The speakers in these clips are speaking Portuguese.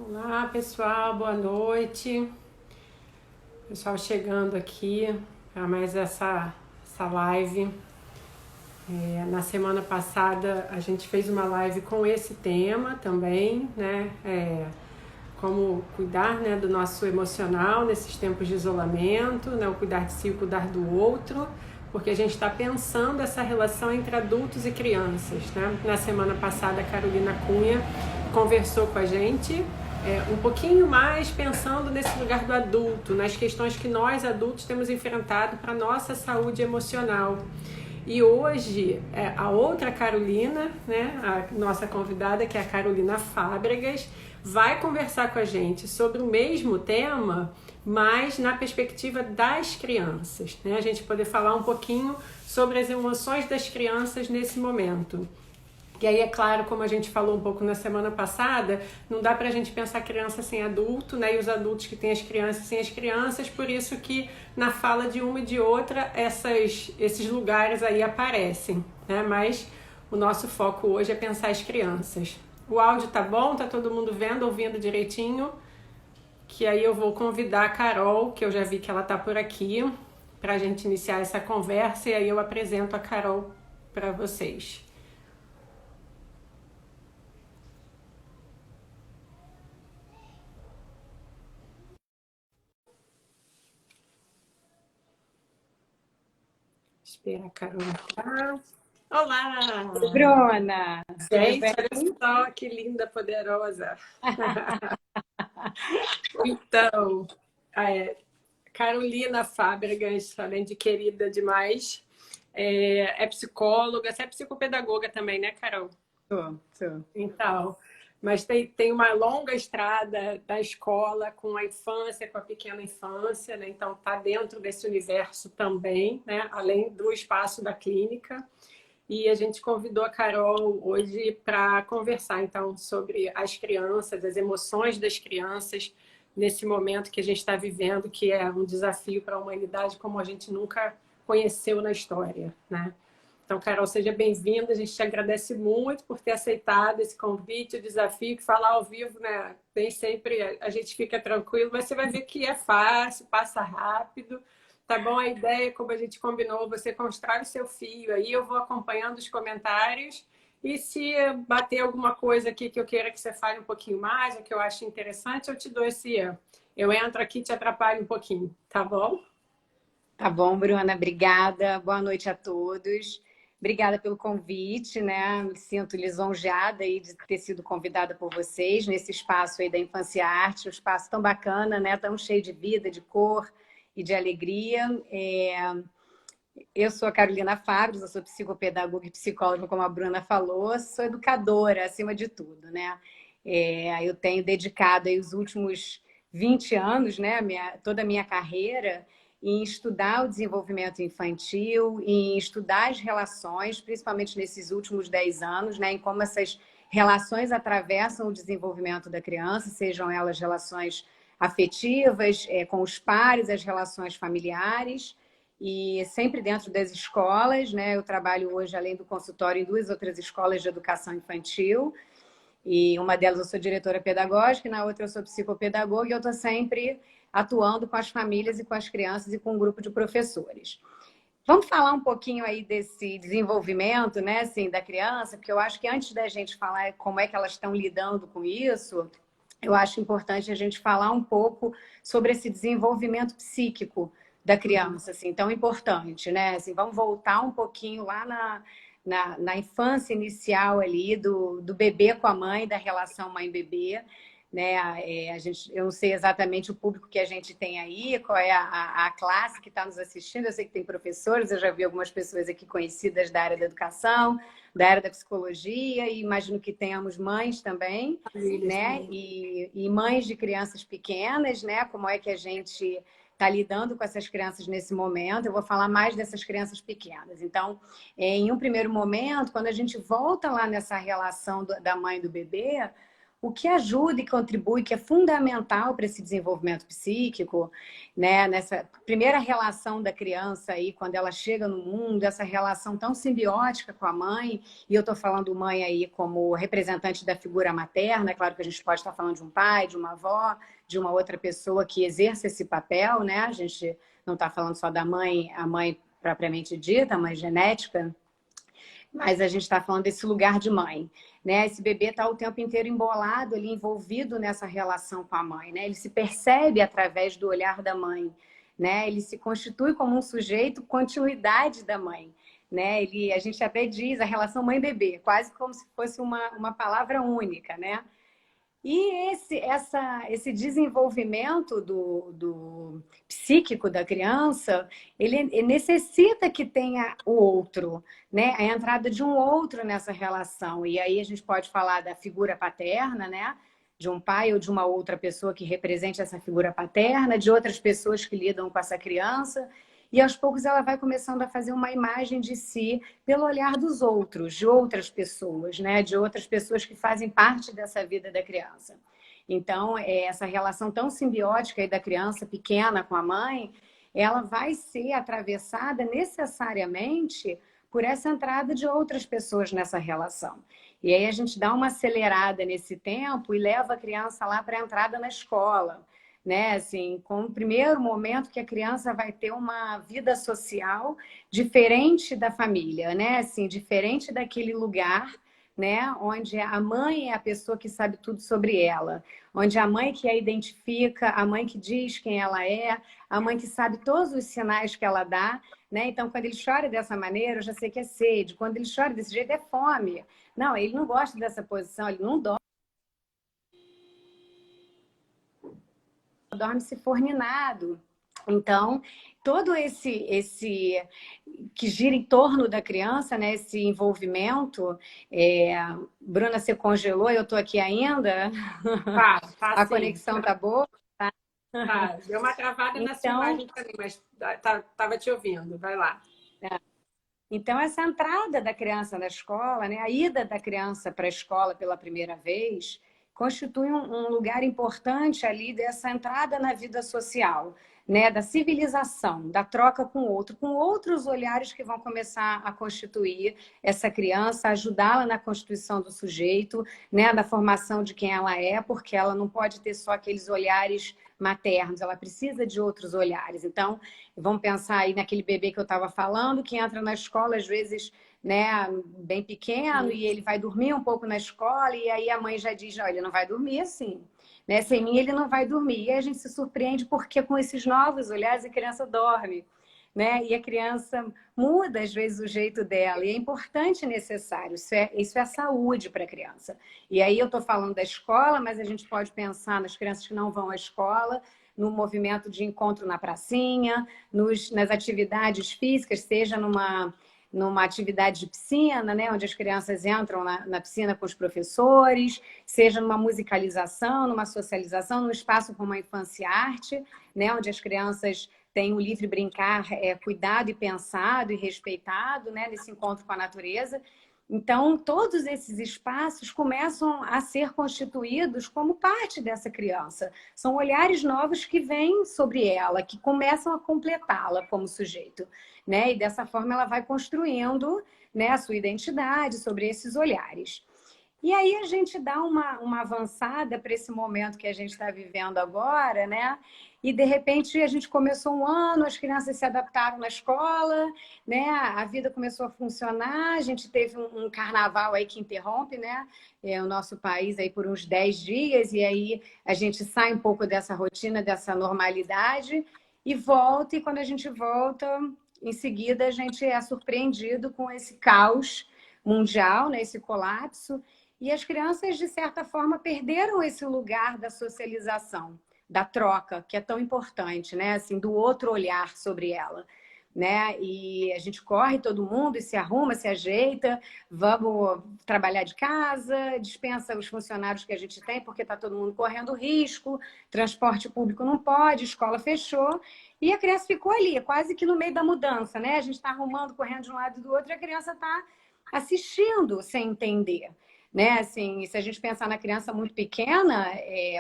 Olá, pessoal, boa noite. Pessoal chegando aqui para mais essa live. Na semana passada a gente fez uma live com esse tema também, né? Como cuidar, né, do nosso emocional nesses tempos de isolamento, né? O cuidar de si e o cuidar do outro, porque a gente está pensando essa relação entre adultos e crianças, né? Na semana passada a Carolina Cunha conversou com a gente um pouquinho mais pensando nesse lugar do adulto, nas questões que nós adultos temos enfrentado para a nossa saúde emocional. E hoje a outra Carolina, né, a nossa convidada, que é a Carolina Fábregas, vai conversar com a gente sobre o mesmo tema, mas na perspectiva das crianças, né? A gente poder falar um pouquinho sobre as emoções das crianças nesse momento. E aí, é claro, como a gente falou um pouco na semana passada, não dá pra gente pensar criança sem adulto, né? E os adultos que têm as crianças sem as crianças, por isso que na fala de uma e de outra, esses lugares aí aparecem, né? Mas o nosso foco hoje é pensar as crianças. O áudio tá bom? Tá todo mundo vendo, ouvindo direitinho? Que aí eu vou convidar a Carol, que eu já vi que ela tá por aqui, pra gente iniciar essa conversa, e aí eu apresento a Carol para vocês. Espera a Carol entrar. Olá! Oi, Bruna, tudo Gente, bem? olha só que linda, poderosa. Então, Carolina Fábregas, além de querida demais, é psicóloga, você é psicopedagoga também, né, Carol? Tô. Então, mas tem uma longa estrada da escola com a infância, com a pequena infância, né? Então está dentro desse universo também, né? Além do espaço da clínica. E a gente convidou a Carol hoje para conversar então sobre as crianças, as emoções das crianças nesse momento que a gente está vivendo, que é um desafio para a humanidade como a gente nunca conheceu na história, né? Então, Carol, seja bem-vinda. A gente te agradece muito por ter aceitado esse convite, o desafio, que falar ao vivo, né? Nem sempre a gente fica tranquilo, mas você vai ver que é fácil, passa rápido. Tá bom? A ideia, como a gente combinou, você constrói o seu fio aí, eu vou acompanhando os comentários. E se bater alguma coisa aqui que eu queira que você fale um pouquinho mais, ou que eu ache interessante, eu te dou esse. Eu entro aqui e te atrapalho um pouquinho, tá bom? Tá bom, Bruna, obrigada. Boa noite a todos. Obrigada pelo convite, né? Me sinto lisonjeada aí de ter sido convidada por vocês nesse espaço aí da Infância e Arte, um espaço tão bacana, né? Tão cheio de vida, de cor e de alegria. Eu sou a Carolina Fabres, eu sou psicopedagoga e psicóloga, como a Bruna falou, sou educadora, acima de tudo, né? Eu tenho dedicado aí os últimos 20 anos, né, toda a minha carreira, em estudar o desenvolvimento infantil, em estudar as relações, principalmente nesses últimos 10 anos, né, em como essas relações atravessam o desenvolvimento da criança, sejam elas relações afetivas, com os pares, as relações familiares, e sempre dentro das escolas, né? Eu trabalho hoje, além do consultório, em duas outras escolas de educação infantil, e uma delas eu sou diretora pedagógica, e na outra eu sou psicopedagoga, e eu estou sempre atuando com as famílias e com as crianças e com um grupo de professores. Vamos falar um pouquinho aí desse desenvolvimento, né, assim, da criança, porque eu acho que antes da gente falar como é que elas estão lidando com isso, eu acho importante a gente falar um pouco sobre esse desenvolvimento psíquico da criança, assim, tão importante, né? Assim, vamos voltar um pouquinho lá na infância inicial ali do bebê com a mãe, da relação mãe-bebê, né? Eu não sei exatamente o público que a gente tem aí, qual é a classe que está nos assistindo. Eu sei que tem professores, eu já vi algumas pessoas aqui conhecidas da área da educação, da área da psicologia, e imagino que tenhamos mães também, Famílias né? também. E mães de crianças pequenas, né? Como é que a gente está lidando com essas crianças nesse momento? Eu vou falar mais dessas crianças pequenas. Então, em um primeiro momento, quando a gente volta lá nessa relação da mãe e do bebê, o que ajuda e contribui, que é fundamental para esse desenvolvimento psíquico, né? Nessa primeira relação da criança aí, quando ela chega no mundo, essa relação tão simbiótica com a mãe, e eu estou falando mãe aí como representante da figura materna, é claro que a gente pode estar falando de um pai, de uma avó, de uma outra pessoa que exerce esse papel, né? A gente não está falando só da mãe, a mãe propriamente dita, a mãe genética, mas a gente está falando desse lugar de mãe, né? Esse bebê está o tempo inteiro embolado ali, envolvido nessa relação com a mãe, né? Ele se percebe através do olhar da mãe, né? Ele se constitui como um sujeito continuidade da mãe, né? A gente até diz a relação mãe-bebê, quase como se fosse uma palavra única, né? E esse desenvolvimento do psíquico da criança, ele necessita que tenha o outro, né? A entrada de um outro nessa relação. E aí a gente pode falar da figura paterna, né? De um pai ou de uma outra pessoa que represente essa figura paterna, de outras pessoas que lidam com essa criança. E aos poucos ela vai começando a fazer uma imagem de si pelo olhar dos outros, de outras pessoas, né? De outras pessoas que fazem parte dessa vida da criança. Então, essa relação tão simbiótica aí da criança pequena com a mãe, ela vai ser atravessada necessariamente por essa entrada de outras pessoas nessa relação. E aí a gente dá uma acelerada nesse tempo e leva a criança lá para a entrada na escola, né? Assim, com o primeiro momento que a criança vai ter uma vida social diferente da família, né? Assim, diferente daquele lugar, né? Onde a mãe é a pessoa que sabe tudo sobre ela, onde a mãe que a identifica, a mãe que diz quem ela é, a mãe que sabe todos os sinais que ela dá, né? Então, quando ele chora dessa maneira, eu já sei que é sede. Quando ele chora desse jeito, é fome. Não, ele não gosta dessa posição, ele não dorme se forninado. Então, todo esse que gira em torno da criança, né, esse envolvimento, Bruna, você congelou, eu estou aqui ainda? Tá A sim. conexão tá boa? Tá, deu uma travada na sua Então, imagem também, mas tava te ouvindo. Vai lá. então, essa entrada da criança na escola, né, a ida da criança para a escola pela primeira vez, constitui um lugar importante ali dessa entrada na vida social, né, da civilização, da troca com o outro, com outros olhares que vão começar a constituir essa criança, ajudá-la na constituição do sujeito, né, da formação de quem ela é, porque ela não pode ter só aqueles olhares maternos, ela precisa de outros olhares. Então, vamos pensar aí naquele bebê que eu estava falando, que entra na escola, às vezes, né, bem pequeno, e ele vai dormir um pouco na escola, e aí a mãe já diz, não, ele não vai dormir assim, né? Sem mim ele não vai dormir. E aí a gente se surpreende porque com esses novos olhares a criança dorme, né? E a criança muda, às vezes, o jeito dela, e é importante e necessário, isso é saúde para a criança. E aí eu estou falando da escola, mas a gente pode pensar nas crianças que não vão à escola, no movimento de encontro na pracinha, nas atividades físicas, seja numa atividade de piscina, né, onde as crianças entram na piscina com os professores, seja numa musicalização, numa socialização, num espaço como a Infância e Arte, né, onde as crianças têm o livre brincar cuidado e pensado e respeitado, né, nesse encontro com a natureza. Então, todos esses espaços começam a ser constituídos como parte dessa criança. São olhares novos que vêm sobre ela, que começam a completá-la como sujeito, né? E dessa forma ela vai construindo, né, a sua identidade sobre esses olhares. E aí a gente dá uma avançada para esse momento que a gente está vivendo agora, né? E de repente a gente começou um ano, as crianças se adaptaram na escola, né? A vida começou a funcionar, a gente teve um carnaval aí que interrompe, né? O nosso país aí por uns 10 dias, e aí a gente sai um pouco dessa rotina, dessa normalidade, e volta, e quando a gente volta, em seguida a gente é surpreendido com esse caos mundial, né? Esse colapso. E as crianças, de certa forma, perderam esse lugar da socialização, da troca, que é tão importante, né? Assim, do outro olhar sobre ela, né? E a gente corre todo mundo e se arruma, se ajeita, vamos trabalhar de casa, dispensa os funcionários que a gente tem, porque está todo mundo correndo risco, transporte público não pode, escola fechou, e a criança ficou ali, quase que no meio da mudança, né? A gente está arrumando, correndo de um lado e do outro, e a criança está assistindo sem entender, né? Assim, se a gente pensar na criança muito pequena,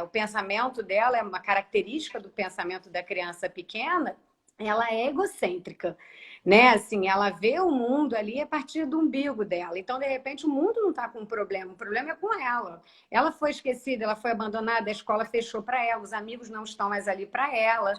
o pensamento dela é uma característica do pensamento da criança pequena, ela é egocêntrica, né? Assim, ela vê o mundo ali a partir do umbigo dela. Então, de repente, o mundo não está com um problema, o problema é com ela. Ela foi esquecida, ela foi abandonada, a escola fechou para ela, os amigos não estão mais ali para ela,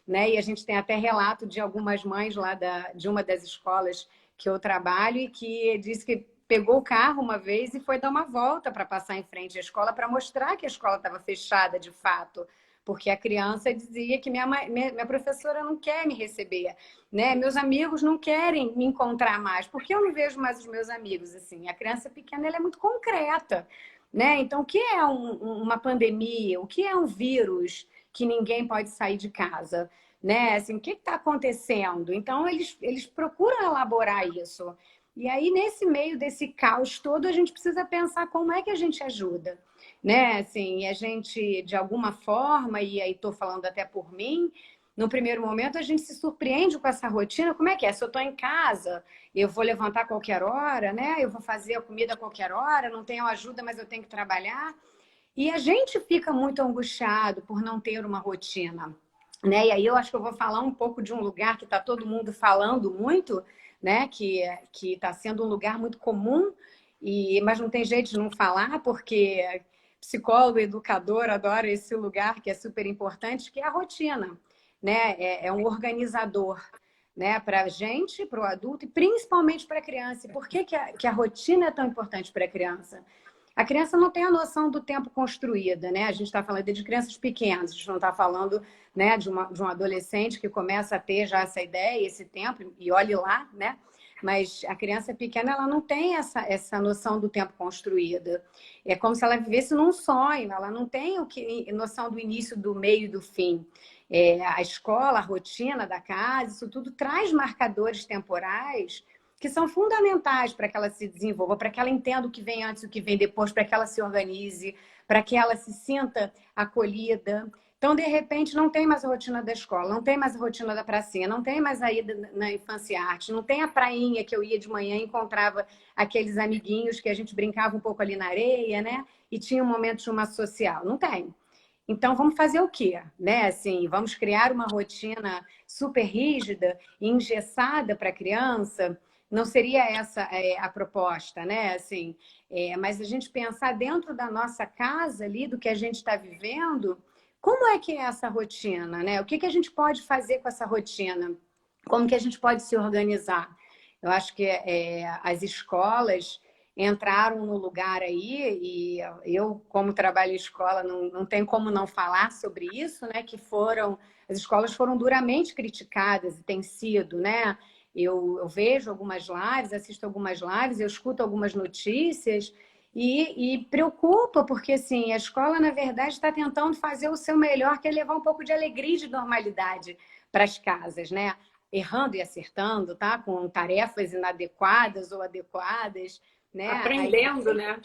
né? E a gente tem até relato de algumas mães lá de uma das escolas que eu trabalho e que disse que pegou o carro uma vez e foi dar uma volta para passar em frente à escola para mostrar que a escola estava fechada de fato, porque a criança dizia que minha professora não quer me receber, né? Meus amigos não querem me encontrar mais, porque eu não vejo mais os meus amigos assim. A criança pequena ela é muito concreta, né? Então, o que é uma pandemia? O que é um vírus que ninguém pode sair de casa? Né? Assim, o que está acontecendo? Então, eles procuram elaborar isso. E aí, nesse meio desse caos todo, a gente precisa pensar como é que a gente ajuda, né? Assim, a gente, de alguma forma, e aí estou falando até por mim, no primeiro momento a gente se surpreende com essa rotina. Como é que é? Se eu estou em casa, eu vou levantar a qualquer hora, né? Eu vou fazer a comida a qualquer hora, não tenho ajuda, mas eu tenho que trabalhar. E a gente fica muito angustiado por não ter uma rotina, né? E aí eu acho que eu vou falar um pouco de um lugar que está todo mundo falando muito, né? Que está sendo um lugar muito comum, mas não tem jeito de não falar, porque psicólogo, educador adora esse lugar que é super importante, que é a rotina, né? É um organizador, né? Para a gente, para o adulto e principalmente para a criança. E por que a rotina é tão importante para a criança? A criança não tem a noção do tempo construída, né? A gente está falando de crianças pequenas, a gente não está falando, né, de um adolescente que começa a ter já essa ideia, esse tempo, e olhe lá, né? Mas a criança pequena, ela não tem essa noção do tempo construída. É como se ela vivesse num sonho, ela não tem noção do início, do meio e do fim. A escola, a rotina da casa, isso tudo traz marcadores temporais que são fundamentais para que ela se desenvolva, para que ela entenda o que vem antes e o que vem depois, para que ela se organize, para que ela se sinta acolhida. Então, de repente, não tem mais a rotina da escola, não tem mais a rotina da pracinha, não tem mais a ida na Infância e Arte, não tem a prainha que eu ia de manhã e encontrava aqueles amiguinhos que a gente brincava um pouco ali na areia, né? E tinha um momento de uma social. Não tem. Então, vamos fazer o quê? Né? Assim, vamos criar uma rotina super rígida e engessada para a criança? Não seria essa a proposta, né? Assim, mas a gente pensar dentro da nossa casa ali, do que a gente está vivendo, como é que é essa rotina, né? O que a gente pode fazer com essa rotina? Como que a gente pode se organizar? Eu acho que as escolas entraram no lugar aí, e eu, como trabalho em escola, não tem como não falar sobre isso, né? Que as escolas foram duramente criticadas e têm sido, né? Eu vejo algumas lives, assisto algumas lives, eu escuto algumas notícias e preocupa, porque assim, a escola, na verdade, está tentando fazer o seu melhor, que é levar um pouco de alegria e de normalidade para as casas, né? Errando e acertando, tá? Com tarefas inadequadas ou adequadas, né? Aprendendo, Aí... né?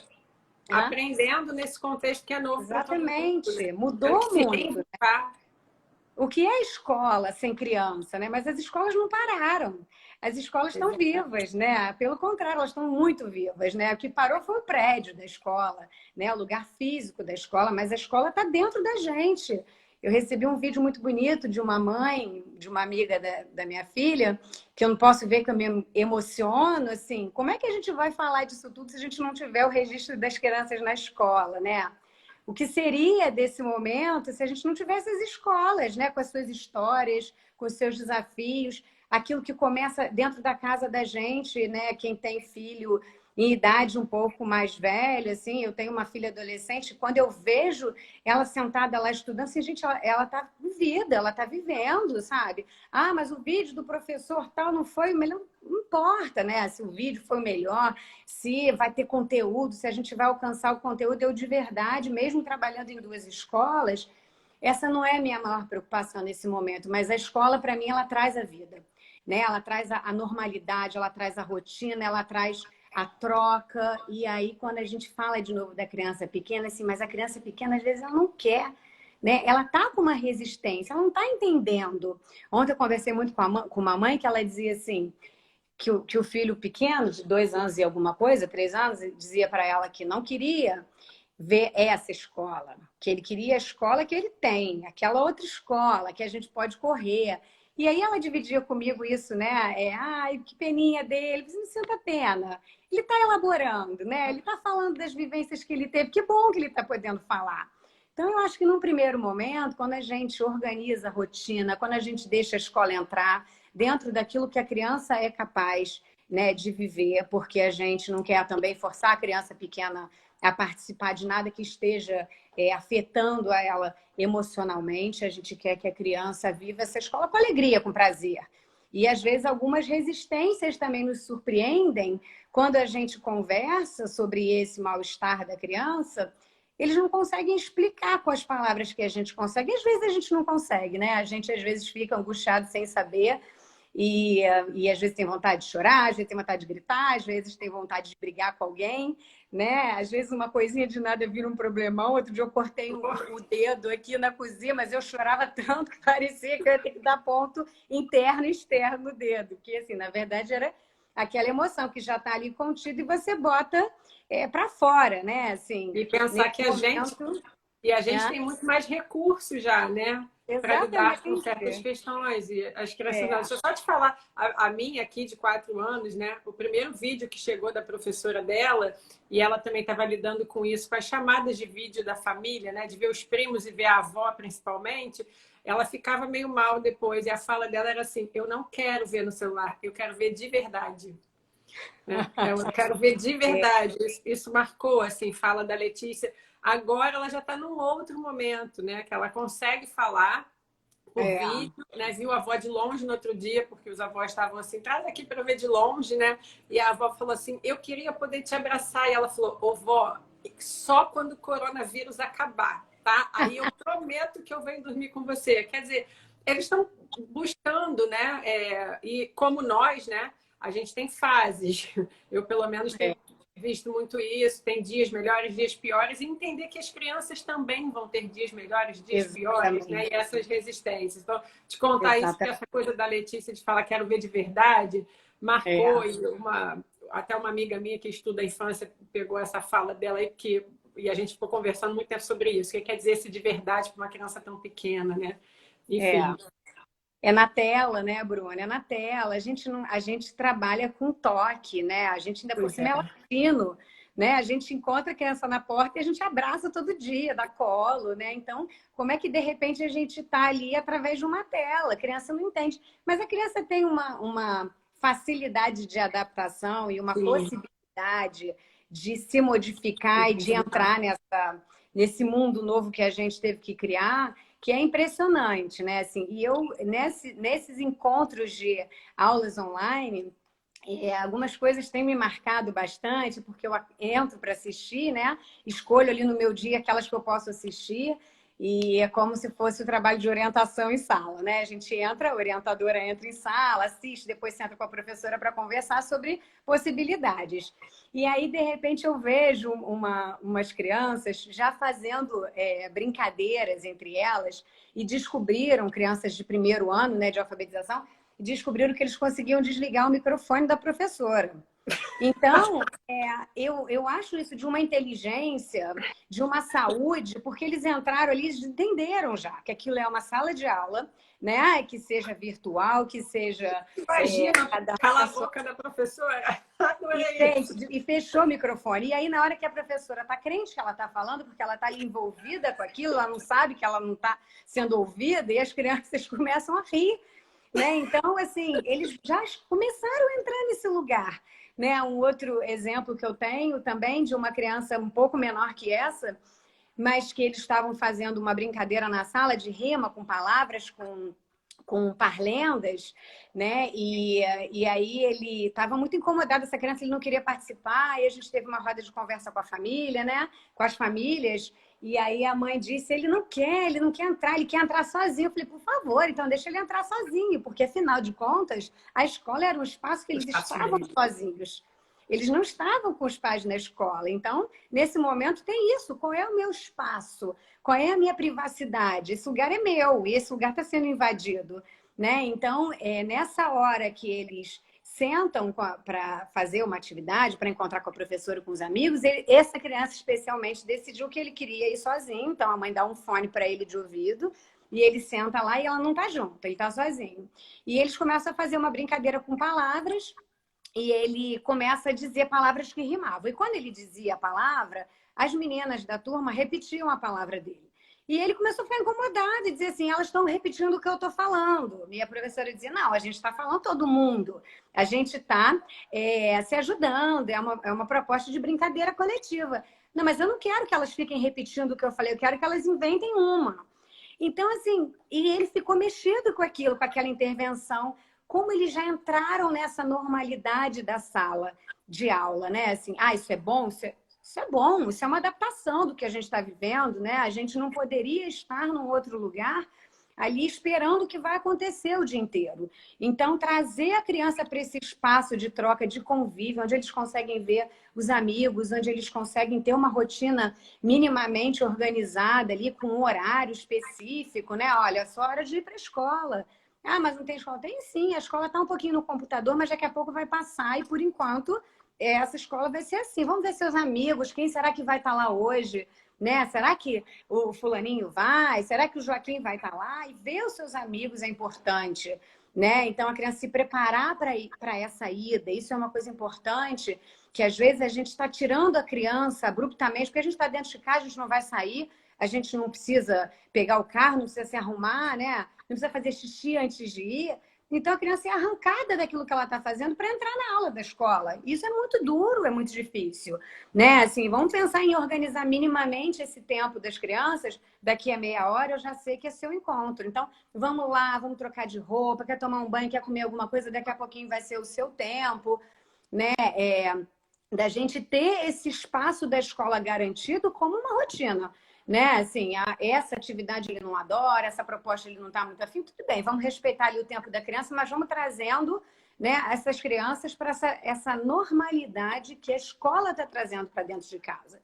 Hã? Aprendendo nesse contexto que é novo para todo mundo, né? Exatamente, Tendo mudou que se muito. reinventar. O que é escola sem criança, né? Mas as escolas não pararam. As escolas estão vivas, né? Pelo contrário, elas estão muito vivas, né? O que parou foi o prédio da escola, né? O lugar físico da escola, mas a escola está dentro da gente. Eu recebi um vídeo muito bonito de uma mãe, de uma amiga da minha filha, que eu não posso ver que eu me emociono, assim, como é que a gente vai falar disso tudo se a gente não tiver o registro das crianças na escola, né? O que seria desse momento se a gente não tivesse as escolas, né? Com as suas histórias, com os seus desafios, aquilo que começa dentro da casa da gente, né? Quem tem filho em idade um pouco mais velha, assim, eu tenho uma filha adolescente, quando eu vejo ela sentada lá estudando, assim, gente, ela tá vivida, ela tá vivendo, sabe? Ah, mas o vídeo do professor tal não foi o melhor, não importa, né? Se o vídeo foi o melhor, se vai ter conteúdo, se a gente vai alcançar o conteúdo. Eu, de verdade, mesmo trabalhando em duas escolas, essa não é a minha maior preocupação nesse momento, mas a escola, para mim, ela traz a vida, né? Ela traz a normalidade, ela traz a rotina, ela traz a troca. E aí, quando a gente fala de novo da criança pequena, assim, mas a criança pequena, às vezes, ela não quer, né? Ela tá com uma resistência, ela não tá entendendo. Ontem eu conversei muito com uma mãe que ela dizia assim: que o filho pequeno, de 2 anos e alguma coisa, 3 anos, dizia para ela que não queria ver essa escola, que ele queria a escola que ele tem, aquela outra escola que a gente pode correr. E aí ela dividia comigo isso, né? Ai, que peninha dele, você não senta pena. Ele está elaborando, né? Ele está falando das vivências que ele teve, que bom que ele está podendo falar. Então, eu acho que num primeiro momento, quando a gente organiza a rotina, quando a gente deixa a escola entrar dentro daquilo que a criança é capaz, né, de viver, porque a gente não quer também forçar a criança pequena a participar de nada que esteja afetando a ela emocionalmente. A gente quer que a criança viva essa escola com alegria, com prazer. E, às vezes, algumas resistências também nos surpreendem quando a gente conversa sobre esse mal-estar da criança. Eles não conseguem explicar com as palavras que a gente consegue. Às vezes a gente não consegue, né? A gente às vezes fica angustiado sem saber e às vezes tem vontade de chorar, às vezes tem vontade de gritar, às vezes tem vontade de brigar com alguém, né? Às vezes uma coisinha de nada vira um problemão. Outro dia eu cortei o dedo aqui na cozinha, mas eu chorava tanto que parecia que eu ia ter que dar ponto interno e externo no dedo. Porque, assim, na verdade era aquela emoção que já está ali contida e você bota para fora, né? Assim, E pensar que momento, a gente tem muito mais recursos já, né? Para lidar com certas exatamente. questões. E as crianças. É, Deixa eu só te falar, a minha aqui de 4 anos, né? O primeiro vídeo que chegou da professora dela, e ela também estava lidando com isso, com as chamadas de vídeo da família, né? De ver os primos e ver a avó, principalmente. Ela ficava meio mal depois, e a fala dela era assim: eu não quero ver no celular, eu quero ver de verdade. Né? Eu quero ver de verdade. Isso marcou, assim, fala da Letícia. Agora ela já está num outro momento, né? Que ela consegue falar por é, vídeo, né? Viu a avó de longe no outro dia, porque os avós estavam assim, traz aqui para ver de longe, né? E a avó falou assim: eu queria poder te abraçar. E ela falou: ô vó, só quando o coronavírus acabar, tá? Aí eu prometo que eu venho dormir com você. Quer dizer, eles estão buscando, né? E como nós, né? A gente tem fases. Eu, pelo menos, tenho visto muito isso. Tem dias melhores, dias piores. E entender que as crianças também vão ter dias melhores, dias piores, né? exatamente. E essas resistências. Então, te contar isso, que Exatamente. essa coisa da Letícia de falar quero ver de verdade, marcou. É. E até uma amiga minha que estuda a infância pegou essa fala dela aí, e a gente ficou conversando muito tempo sobre isso. O que quer dizer esse de verdade para uma criança tão pequena, né? É. Enfim. É na tela, né, Bruna? É na tela. A gente trabalha com toque, né? A gente ainda por Pois cima é é. latino, né? A gente encontra a criança na porta e a gente abraça todo dia, dá colo, né? Então, como é que de repente a gente está ali através de uma tela? A criança não entende. Mas a criança tem uma facilidade de adaptação e uma Sim. possibilidade de se modificar e de entrar nesse mundo novo que a gente teve que criar, que é impressionante, né? Assim, e eu, nesses encontros de aulas online, algumas coisas têm me marcado bastante, porque eu entro para assistir, né? Escolho ali no meu dia aquelas que eu posso assistir, e é como se fosse o trabalho de orientação em sala, né? A gente entra, a orientadora entra em sala, assiste, depois senta com a professora para conversar sobre possibilidades. E aí, de repente, eu vejo umas crianças já fazendo brincadeiras entre elas e descobriram, crianças de primeiro ano, né, de alfabetização, descobriram que eles conseguiam desligar o microfone da professora. Então, eu acho isso de uma inteligência, de uma saúde, porque eles entraram ali, eles entenderam já que aquilo é uma sala de aula, né? Que seja virtual, que seja Imagina, cada cala a pessoa. boca da professora. E, Adorei isso. gente, e fechou o microfone. E aí, na hora que a professora está crente que ela está falando, porque ela está ali envolvida com aquilo, ela não sabe que ela não está sendo ouvida, e as crianças começam a rir, né? Então, assim, eles já começaram a entrar nesse lugar, né? Um outro exemplo que eu tenho também de uma criança um pouco menor que essa, mas que eles estavam fazendo uma brincadeira na sala de rima com palavras, com parlendas, né? E aí ele estava muito incomodado, essa criança, ele não queria participar, aí a gente teve uma roda de conversa com a família, né? Com as famílias, e aí a mãe disse, ele não quer entrar, ele quer entrar sozinho. Eu falei, por favor, então deixa ele entrar sozinho, porque afinal de contas, a escola era um espaço que O eles espaço estavam dele. sozinhos. Eles não estavam com os pais na escola. Então, nesse momento, tem isso. Qual é o meu espaço? Qual é a minha privacidade? Esse lugar é meu e esse lugar está sendo invadido, né? Então, nessa hora que eles sentam para fazer uma atividade, para encontrar com a professora e com os amigos, essa criança especialmente decidiu que ele queria ir sozinho, então a mãe dá um fone para ele de ouvido, e ele senta lá e ela não está junto, ele está sozinho. E eles começam a fazer uma brincadeira com palavras, e ele começa a dizer palavras que rimavam. E quando ele dizia a palavra, as meninas da turma repetiam a palavra dele. E ele começou a ficar incomodado e dizer assim, elas estão repetindo o que eu estou falando. E a professora dizia, não, a gente está falando todo mundo. A gente está se ajudando, é uma proposta de brincadeira coletiva. Não, mas eu não quero que elas fiquem repetindo o que eu falei, eu quero que elas inventem uma. Então, assim, e ele ficou mexido com aquilo, com aquela intervenção, como eles já entraram nessa normalidade da sala de aula, né? Assim, isso é bom, isso é bom, isso é uma adaptação do que a gente está vivendo, né? A gente não poderia estar num outro lugar ali esperando o que vai acontecer o dia inteiro. Então, trazer a criança para esse espaço de troca, de convívio, onde eles conseguem ver os amigos, onde eles conseguem ter uma rotina minimamente organizada ali, com um horário específico, né? Olha, é só hora de ir para a escola. Mas não tem escola? Tem sim, a escola está um pouquinho no computador, mas daqui a pouco vai passar e, por enquanto, essa escola vai ser assim. Vamos ver seus amigos, quem será que vai estar lá hoje? Né? Será que o fulaninho vai? Será que o Joaquim vai estar lá? E ver os seus amigos é importante, né? Então, a criança se preparar para essa ida, isso é uma coisa importante, que às vezes a gente está tirando a criança abruptamente, porque a gente está dentro de casa, a gente não vai sair, a gente não precisa pegar o carro, não precisa se arrumar, né? Não precisa fazer xixi antes de ir. Então, a criança é arrancada daquilo que ela está fazendo para entrar na aula da escola. Isso é muito duro, é muito difícil, né? Assim, vamos pensar em organizar minimamente esse tempo das crianças. Daqui a meia hora eu já sei que é seu encontro. Então, vamos lá, vamos trocar de roupa, quer tomar um banho, quer comer alguma coisa, daqui a pouquinho vai ser o seu tempo, né? Da gente ter esse espaço da escola garantido como uma rotina. Né? Assim, essa atividade ele não adora, essa proposta ele não está muito afim, tudo bem, vamos respeitar ali o tempo da criança, mas vamos trazendo, né, essas crianças para essa normalidade que a escola está trazendo para dentro de casa.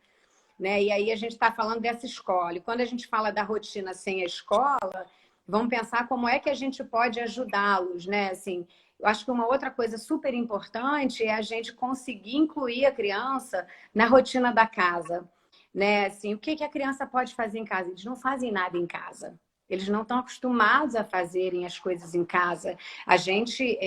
Né? E aí a gente está falando dessa escola. E quando a gente fala da rotina sem a escola, vamos pensar como é que a gente pode ajudá-los, né? Assim, eu acho que uma outra coisa super importante é a gente conseguir incluir a criança na rotina da casa. Né? Assim, o que a criança pode fazer em casa? Eles não fazem nada em casa. Eles não estão acostumados a fazerem as coisas em casa. A gente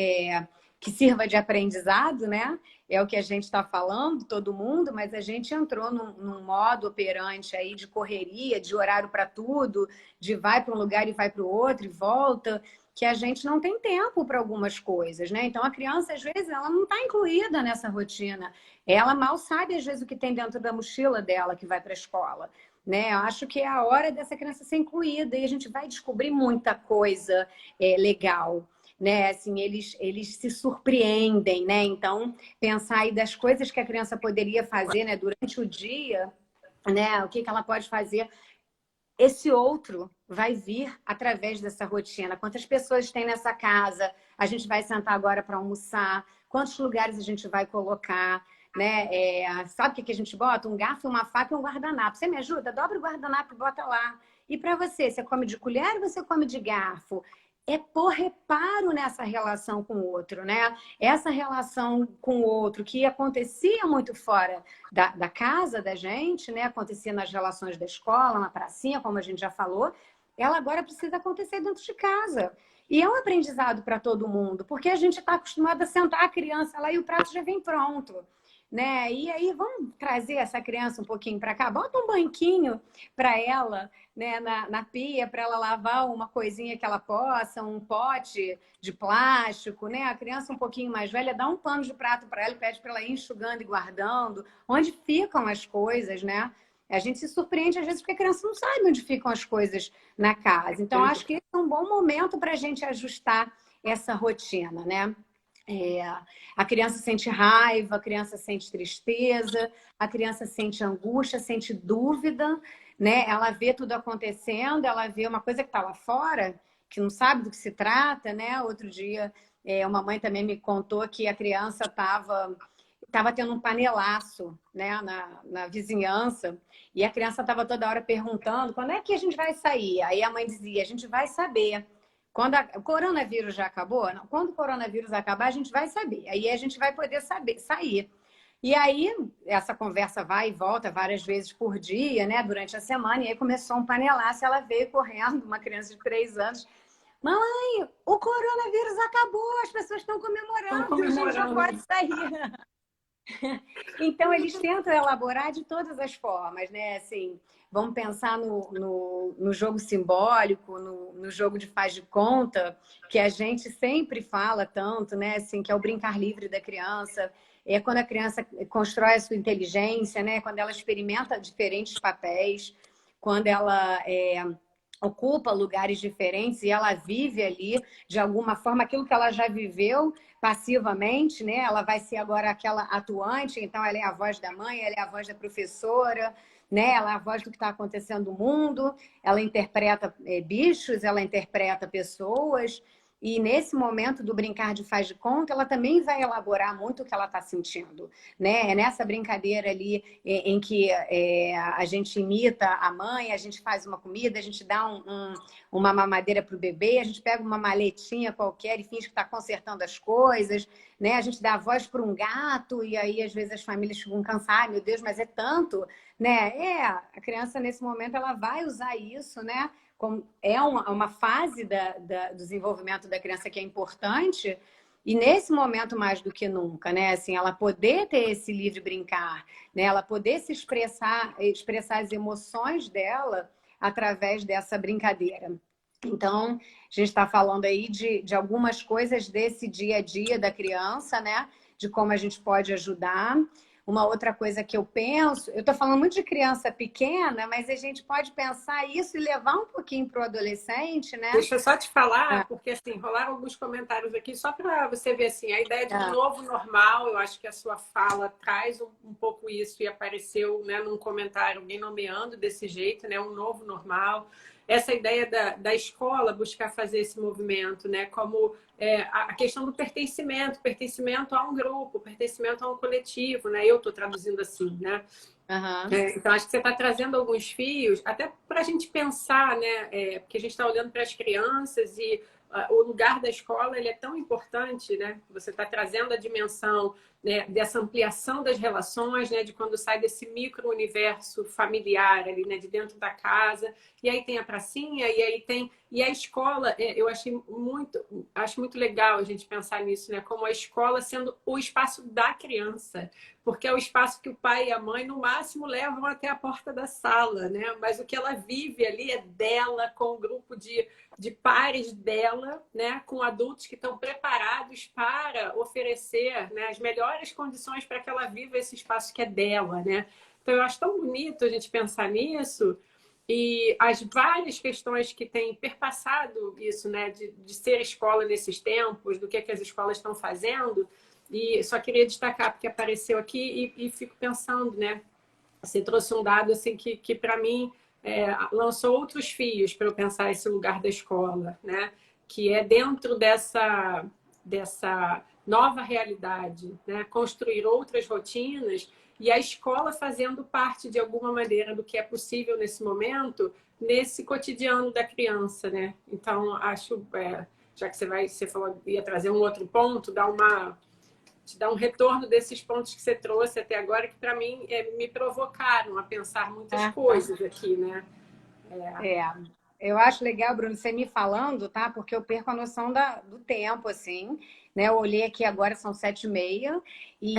que sirva de aprendizado, né? É o que a gente está falando, todo mundo, mas a gente entrou num modo operante aí de correria, de horário para tudo, de vai para um lugar e vai para o outro e volta, que a gente não tem tempo para algumas coisas, né? Então a criança, às vezes, ela não está incluída nessa rotina. Ela mal sabe, às vezes, o que tem dentro da mochila dela que vai para a escola. Né? Eu acho que é a hora dessa criança ser incluída e a gente vai descobrir muita coisa legal. Né? Assim, eles se surpreendem, né? Então, pensar aí das coisas que a criança poderia fazer, né, durante o dia, né? O que ela pode fazer. Esse outro vai vir através dessa rotina. Quantas pessoas tem nessa casa? A gente vai sentar agora para almoçar? Quantos lugares a gente vai colocar? Né? Sabe o que a gente bota? Um garfo, uma faca e um guardanapo. Você me ajuda? Dobra o guardanapo e bota lá. E para você? Você come de colher ou você come de garfo? É pôr reparo nessa relação com o outro, né? Essa relação com o outro que acontecia muito fora da casa da gente, né? Acontecia nas relações da escola, na pracinha, como a gente já falou, ela agora precisa acontecer dentro de casa. E é um aprendizado para todo mundo, porque a gente está acostumado a sentar a criança lá e o prato já vem pronto. Né? E aí vamos trazer essa criança um pouquinho para cá, bota um banquinho para ela, né, na pia, para ela lavar uma coisinha que ela possa, um pote de plástico, né? A criança um pouquinho mais velha dá um pano de prato para ela e pede para ela ir enxugando e guardando, onde ficam as coisas, né? A gente se surpreende às vezes porque a criança não sabe onde ficam as coisas na casa. Então acho que esse é um bom momento para a gente ajustar essa rotina, né? A criança sente raiva, a criança sente tristeza, a criança sente angústia, sente dúvida, né? Ela vê tudo acontecendo, ela vê uma coisa que está lá fora, que não sabe do que se trata, né? Outro dia, uma mãe também me contou que a criança estava tendo um panelaço, né, na vizinhança, e a criança estava toda hora perguntando quando é que a gente vai sair. Aí a mãe dizia, a gente vai saber O coronavírus já acabou? Não. Quando o coronavírus acabar, a gente vai saber. Aí a gente vai poder sair. E aí, essa conversa vai e volta várias vezes por dia, né? Durante a semana. E aí começou um panelaço. Ela veio correndo, uma criança de 3 anos. Mamãe, o coronavírus acabou, as pessoas estão comemorando, a gente já pode sair. Então, eles tentam elaborar de todas as formas, né? Assim, vamos pensar no jogo simbólico, no jogo de faz de conta, que a gente sempre fala tanto, né? Assim, que é o brincar livre da criança. É quando a criança constrói a sua inteligência, né? Quando ela experimenta diferentes papéis, quando ela ocupa lugares diferentes e ela vive ali, de alguma forma, aquilo que ela já viveu passivamente, né? Ela vai ser agora aquela atuante, então ela é a voz da mãe, ela é a voz da professora, né? Ela é a voz do que está acontecendo no mundo, ela interpreta bichos, ela interpreta pessoas, e nesse momento do brincar de faz de conta, ela também vai elaborar muito o que ela está sentindo, né? É nessa brincadeira ali em que a gente imita a mãe, a gente faz uma comida, a gente dá uma mamadeira para o bebê, a gente pega uma maletinha qualquer e finge que está consertando as coisas, né? A gente dá a voz para um gato e aí às vezes as famílias ficam cansadas, ai meu Deus, mas é tanto, né? A criança nesse momento ela vai usar isso, né? É uma fase do desenvolvimento da criança que é importante, e nesse momento mais do que nunca, né? Assim, ela poder ter esse livre brincar, né? Ela poder se expressar as emoções dela através dessa brincadeira. Então, a gente está falando aí de algumas coisas desse dia a dia da criança, né? De como a gente pode ajudar. Uma outra coisa que eu penso, eu estou falando muito de criança pequena, mas a gente pode pensar isso e levar um pouquinho para o adolescente, né? Deixa eu só te falar, porque assim, rolaram alguns comentários aqui, só para você ver assim, a ideia de um novo normal, eu acho que a sua fala traz um pouco isso, e apareceu, né, num comentário alguém nomeando desse jeito, né, um novo normal. Essa ideia da escola buscar fazer esse movimento, né, como a questão do pertencimento a um grupo, pertencimento a um coletivo, né, eu estou traduzindo assim, né? Uhum. Então, acho que você está trazendo alguns fios, até para a gente pensar, né? Porque a gente está olhando para as crianças e o lugar da escola ele é tão importante, né? Você está trazendo a dimensão, né, dessa ampliação das relações, né? De quando sai desse micro-universo familiar ali, né? De dentro da casa. E aí tem a pracinha, e aí tem... E a escola, eu acho muito legal a gente pensar nisso, né? Como a escola sendo o espaço da criança, porque é o espaço que o pai e a mãe, no máximo, levam até a porta da sala, né? Mas o que ela vive ali é dela, com um grupo de pares dela, né? Com adultos que estão preparados para oferecer, né, as melhores condições para que ela viva esse espaço que é dela, né? Então, eu acho tão bonito a gente pensar nisso, e as várias questões que têm perpassado isso, né, de ser escola nesses tempos, do que as escolas estão fazendo. E só queria destacar, porque apareceu aqui e fico pensando, né? Você trouxe um dado assim que para mim, lançou outros fios para eu pensar esse lugar da escola, né? Que é dentro dessa nova realidade, né? Construir outras rotinas e a escola fazendo parte de alguma maneira do que é possível nesse momento, nesse cotidiano da criança, né? Então, acho, já que você falou ia trazer um outro ponto, te dar um retorno desses pontos que você trouxe até agora, que para mim me provocaram a pensar muitas coisas aqui, né? Eu acho legal, Bruno, você me falando, tá? Porque eu perco a noção do tempo, assim, né? Eu olhei aqui agora, são 7h30, e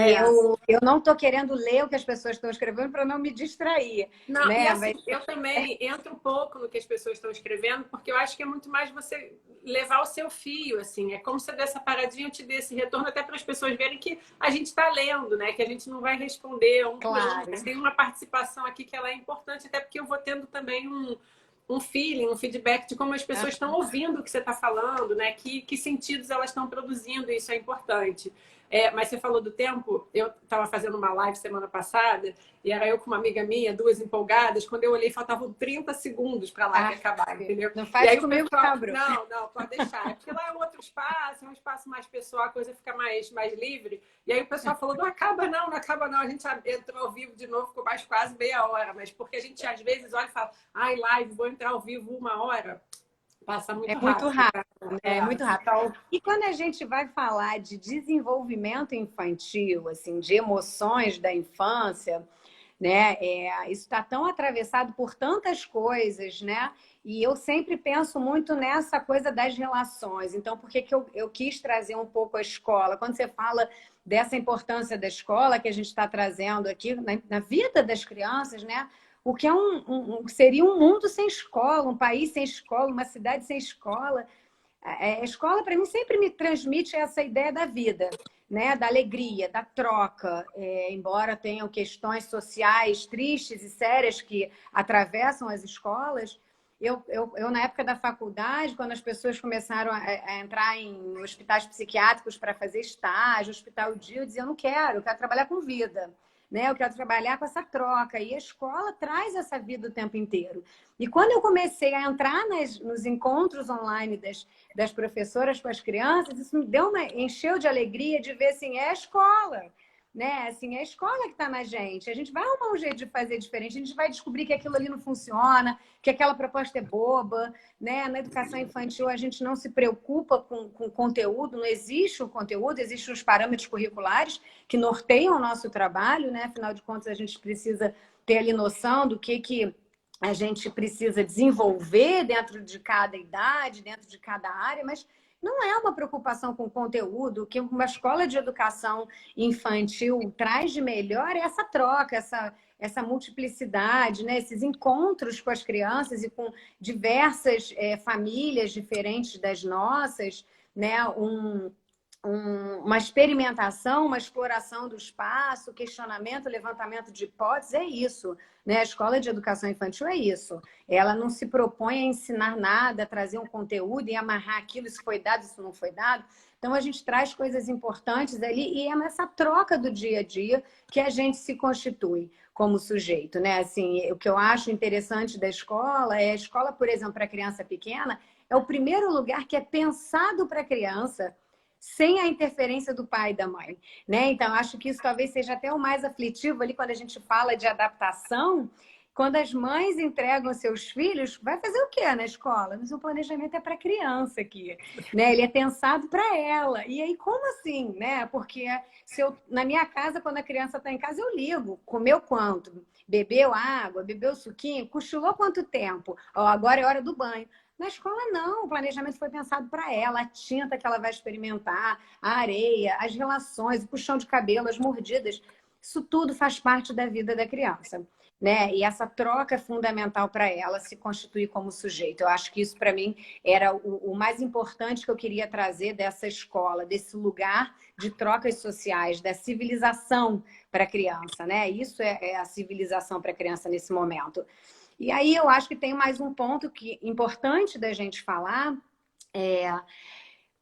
eu não estou querendo ler o que as pessoas estão escrevendo para não me distrair, não, né? e assim, eu também entro um pouco no que as pessoas estão escrevendo, porque eu acho que é muito mais você levar o seu fio, assim. É como se eu desse essa paradinha, eu te dê esse retorno, até para as pessoas verem que a gente está lendo, né? Que a gente não vai responder Claro. Tem uma participação aqui que ela é importante, até porque eu vou tendo também um feeling, um feedback de como as pessoas estão ouvindo o que você está falando, né? Que sentidos elas estão produzindo, isso é importante. Mas você falou do tempo, eu estava fazendo uma live semana passada, e era eu com uma amiga minha, duas empolgadas, quando eu olhei, faltavam 30 segundos para a live acabar, entendeu? Não faz e aí comigo, pessoal, tá, Bruno? não, pode deixar. É porque lá é um outro espaço, é um espaço mais pessoal, a coisa fica mais livre. E aí o pessoal falou, não acaba não. A gente entrou ao vivo de novo, ficou mais quase meia hora, mas porque a gente às vezes olha e fala, ai, live, vou entrar ao vivo 1 hora. Passa É muito muito rápido, rápido, né? né? É muito rápido. Então, E quando a gente vai falar de desenvolvimento infantil, assim, de emoções da infância, né? Isso está tão atravessado por tantas coisas, né? E eu sempre penso muito nessa coisa das relações. Então, por que que eu quis trazer um pouco a escola? Quando você fala dessa importância da escola que a gente está trazendo aqui na vida das crianças, né? O que é seria um mundo sem escola, um país sem escola, uma cidade sem escola. A escola, para mim, sempre me transmite essa ideia da vida, né? Da alegria, da troca. Embora tenham questões sociais tristes e sérias que atravessam as escolas, na época da faculdade, quando as pessoas começaram a entrar em hospitais psiquiátricos para fazer estágio, hospital dia, eu dizia, eu quero trabalhar com vida. Né? Eu quero trabalhar com essa troca. E a escola traz essa vida o tempo inteiro. E quando eu comecei a entrar nos encontros online das professoras com as crianças, isso me encheu de alegria de ver assim, é a escola, né? Assim, é a escola que está na gente. A gente vai arrumar um jeito de fazer diferente, a gente vai descobrir que aquilo ali não funciona, que aquela proposta é boba, né? Na educação infantil a gente não se preocupa com o conteúdo, não existe o conteúdo, existem os parâmetros curriculares que norteiam o nosso trabalho, né? Afinal de contas, a gente precisa ter ali noção do que a gente precisa desenvolver dentro de cada idade, dentro de cada área, mas não é uma preocupação com o conteúdo. O que uma escola de educação infantil traz de melhor é essa troca, essa multiplicidade, né? Esses encontros com as crianças e com diversas famílias diferentes das nossas, né? Uma experimentação, uma exploração do espaço, questionamento, levantamento de hipóteses, é isso. Né? A escola de educação infantil é isso. Ela não se propõe a ensinar nada, a trazer um conteúdo e amarrar aquilo, isso foi dado, isso não foi dado. Então, a gente traz coisas importantes ali e é nessa troca do dia a dia que a gente se constitui como sujeito. Né? Assim, o que eu acho interessante da escola é a escola, por exemplo, para criança pequena, é o primeiro lugar que é pensado para a criança sem a interferência do pai e da mãe, né? Então, acho que isso talvez seja até o mais aflitivo ali quando a gente fala de adaptação, quando as mães entregam seus filhos, vai fazer o quê na escola? Mas o planejamento é para a criança aqui, né? Ele é pensado para ela. E aí, como assim, né? Porque na minha casa, quando a criança está em casa, eu ligo. Comeu quanto? Bebeu água? Bebeu suquinho? Cochilou quanto tempo? Ó, agora é hora do banho. Na escola, não. O planejamento foi pensado para ela, a tinta que ela vai experimentar, a areia, as relações, o puxão de cabelo, as mordidas. Isso tudo faz parte da vida da criança. Né? E essa troca é fundamental para ela se constituir como sujeito. Eu acho que isso, para mim, era o mais importante que eu queria trazer dessa escola, desse lugar de trocas sociais, da civilização para a criança. Né? Isso é a civilização para a criança nesse momento. E aí eu acho que tem mais um ponto importante da gente falar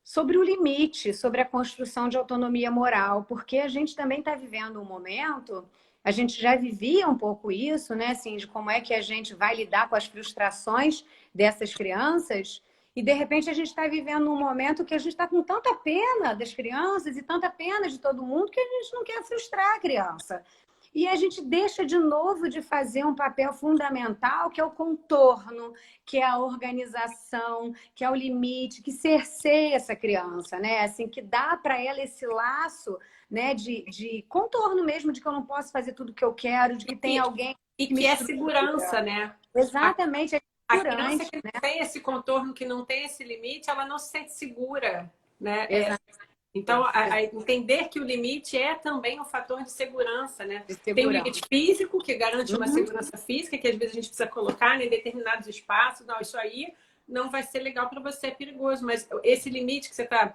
sobre o limite, sobre a construção de autonomia moral, porque a gente também está vivendo um momento, a gente já vivia um pouco isso, né? Assim, de como é que a gente vai lidar com as frustrações dessas crianças. E, de repente, a gente está vivendo um momento que a gente está com tanta pena das crianças e tanta pena de todo mundo que a gente não quer frustrar a criança. E a gente deixa de novo de fazer um papel fundamental, que é o contorno, que é a organização, que é o limite, que cerceia essa criança, né? Assim, que dá para ela esse laço, né, de contorno mesmo, de que eu não posso fazer tudo o que eu quero, de que tem alguém e que me que é estrutura. segurança, né? Exatamente, é A criança segurante, que né? não tem esse contorno, que não tem esse limite, ela não se sente segura, né? Exato, Então, entender que o limite é também um fator de segurança, né? de Tem o segurança. limite físico, que garante uma Uhum. segurança física, que às vezes a gente precisa colocar, né, em determinados espaços. Não, isso aí não vai ser legal para você, é perigoso. Mas esse limite que você está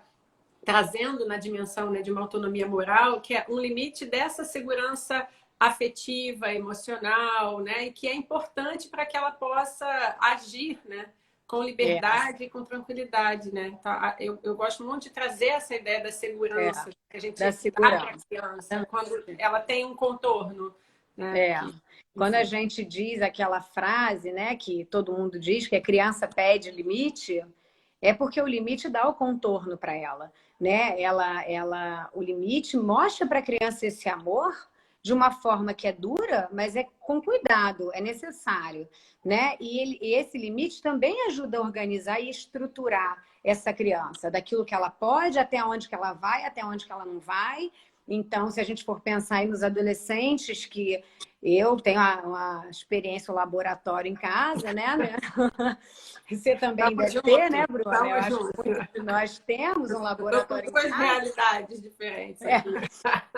trazendo na dimensão, né, de uma autonomia moral, que é um limite dessa segurança afetiva, emocional, né, e que é importante para que ela possa agir, né, com É, liberdade e com tranquilidade, né? Tá? Eu gosto muito de trazer essa ideia da é, segurança que a gente da dá para a segurança. criança quando ela tem um contorno, né? É. Quando a gente diz aquela frase, né, que todo mundo diz que a criança pede limite, é porque o limite dá o contorno para ela, né? O limite mostra para a criança esse amor, de uma forma que é dura, mas é com cuidado, é necessário, né? E esse limite também ajuda a organizar e estruturar essa criança, daquilo que ela pode, até onde que ela vai, até onde que ela não vai. Então, se a gente for pensar aí nos adolescentes, que eu tenho uma experiência, um laboratório em casa, né? Você também Tamo deve ter, né, junto, Bruna? Eu tamo acho que junto. muitos de nós temos um Eu tô com laboratório em duas casa. realidades diferentes É. aqui.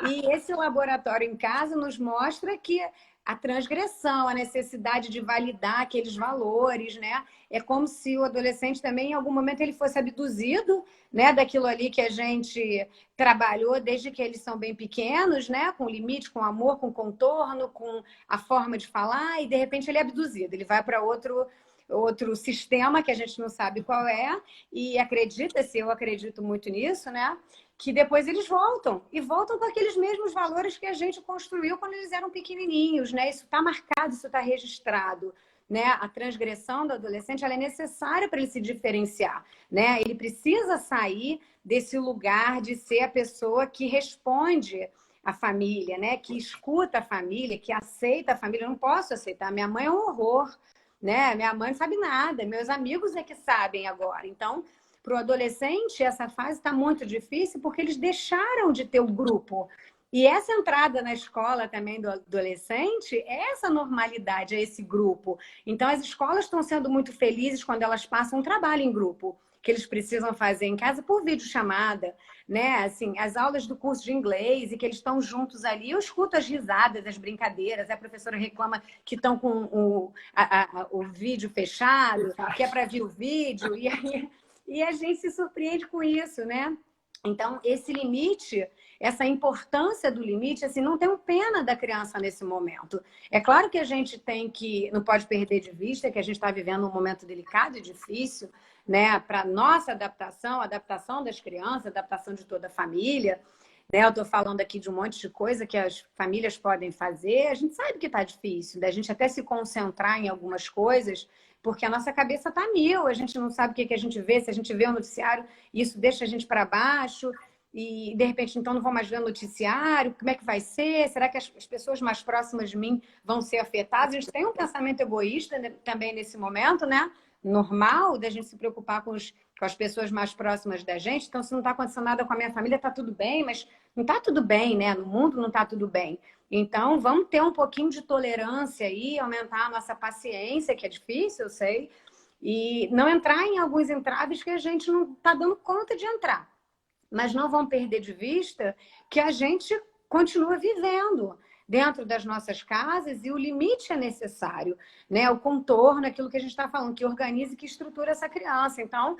E esse laboratório em casa nos mostra que a transgressão, a necessidade de validar aqueles valores, né? É como se o adolescente também, em algum momento, ele fosse abduzido, né? Daquilo ali que a gente trabalhou desde que eles são bem pequenos, né? Com limite, com amor, com contorno, com a forma de falar, e de repente ele é abduzido, ele vai para outro sistema que a gente não sabe qual é, e acredita-se, eu acredito muito nisso, né? Que depois eles voltam, e voltam com aqueles mesmos valores que a gente construiu quando eles eram pequenininhos, né? Isso está marcado, isso está registrado, né? A transgressão do adolescente, ela é necessária para ele se diferenciar, né? Ele precisa sair desse lugar de ser a pessoa que responde à família, né? Que escuta a família, que aceita a família. Eu não posso aceitar, minha mãe é um horror, né? Minha mãe não sabe nada, meus amigos é que sabem agora. Então, para o adolescente, essa fase está muito difícil porque eles deixaram de ter o grupo. E essa entrada na escola também do adolescente é essa normalidade, é esse grupo. Então, as escolas estão sendo muito felizes quando elas passam um trabalho em grupo, que eles precisam fazer em casa por videochamada, né? Assim, as aulas do curso de inglês e que eles estão juntos ali. Eu escuto as risadas, as brincadeiras. A professora reclama que estão com o vídeo fechado, que é para ver o vídeo. E aí e a gente se surpreende com isso, né? Então, esse limite, essa importância do limite, assim, não tem pena da criança nesse momento. É claro que a gente não pode perder de vista que a gente está vivendo um momento delicado e difícil, né? Para nossa adaptação, adaptação das crianças, adaptação de toda a família. Né? Eu estou falando aqui de um monte de coisa que as famílias podem fazer. A gente sabe que está difícil, da gente até se concentrar em algumas coisas, porque a nossa cabeça está mil, a gente não sabe o que a gente vê, se a gente vê o noticiário, isso deixa a gente para baixo, e de repente então não vou mais ver o noticiário, como é que vai ser? Será que as pessoas mais próximas de mim vão ser afetadas? A gente tem um pensamento egoísta também nesse momento, né? Normal da gente se preocupar com as pessoas mais próximas da gente. Então, se não está acontecendo nada com a minha família, está tudo bem, mas não está tudo bem, né? No mundo não está tudo bem. Então, vamos ter um pouquinho de tolerância aí, aumentar a nossa paciência, que é difícil, eu sei, e não entrar em alguns entraves que a gente não está dando conta de entrar. Mas não vamos perder de vista que a gente continua vivendo dentro das nossas casas e o limite é necessário, né? O contorno, aquilo que a gente está falando, que organiza e que estrutura essa criança. Então,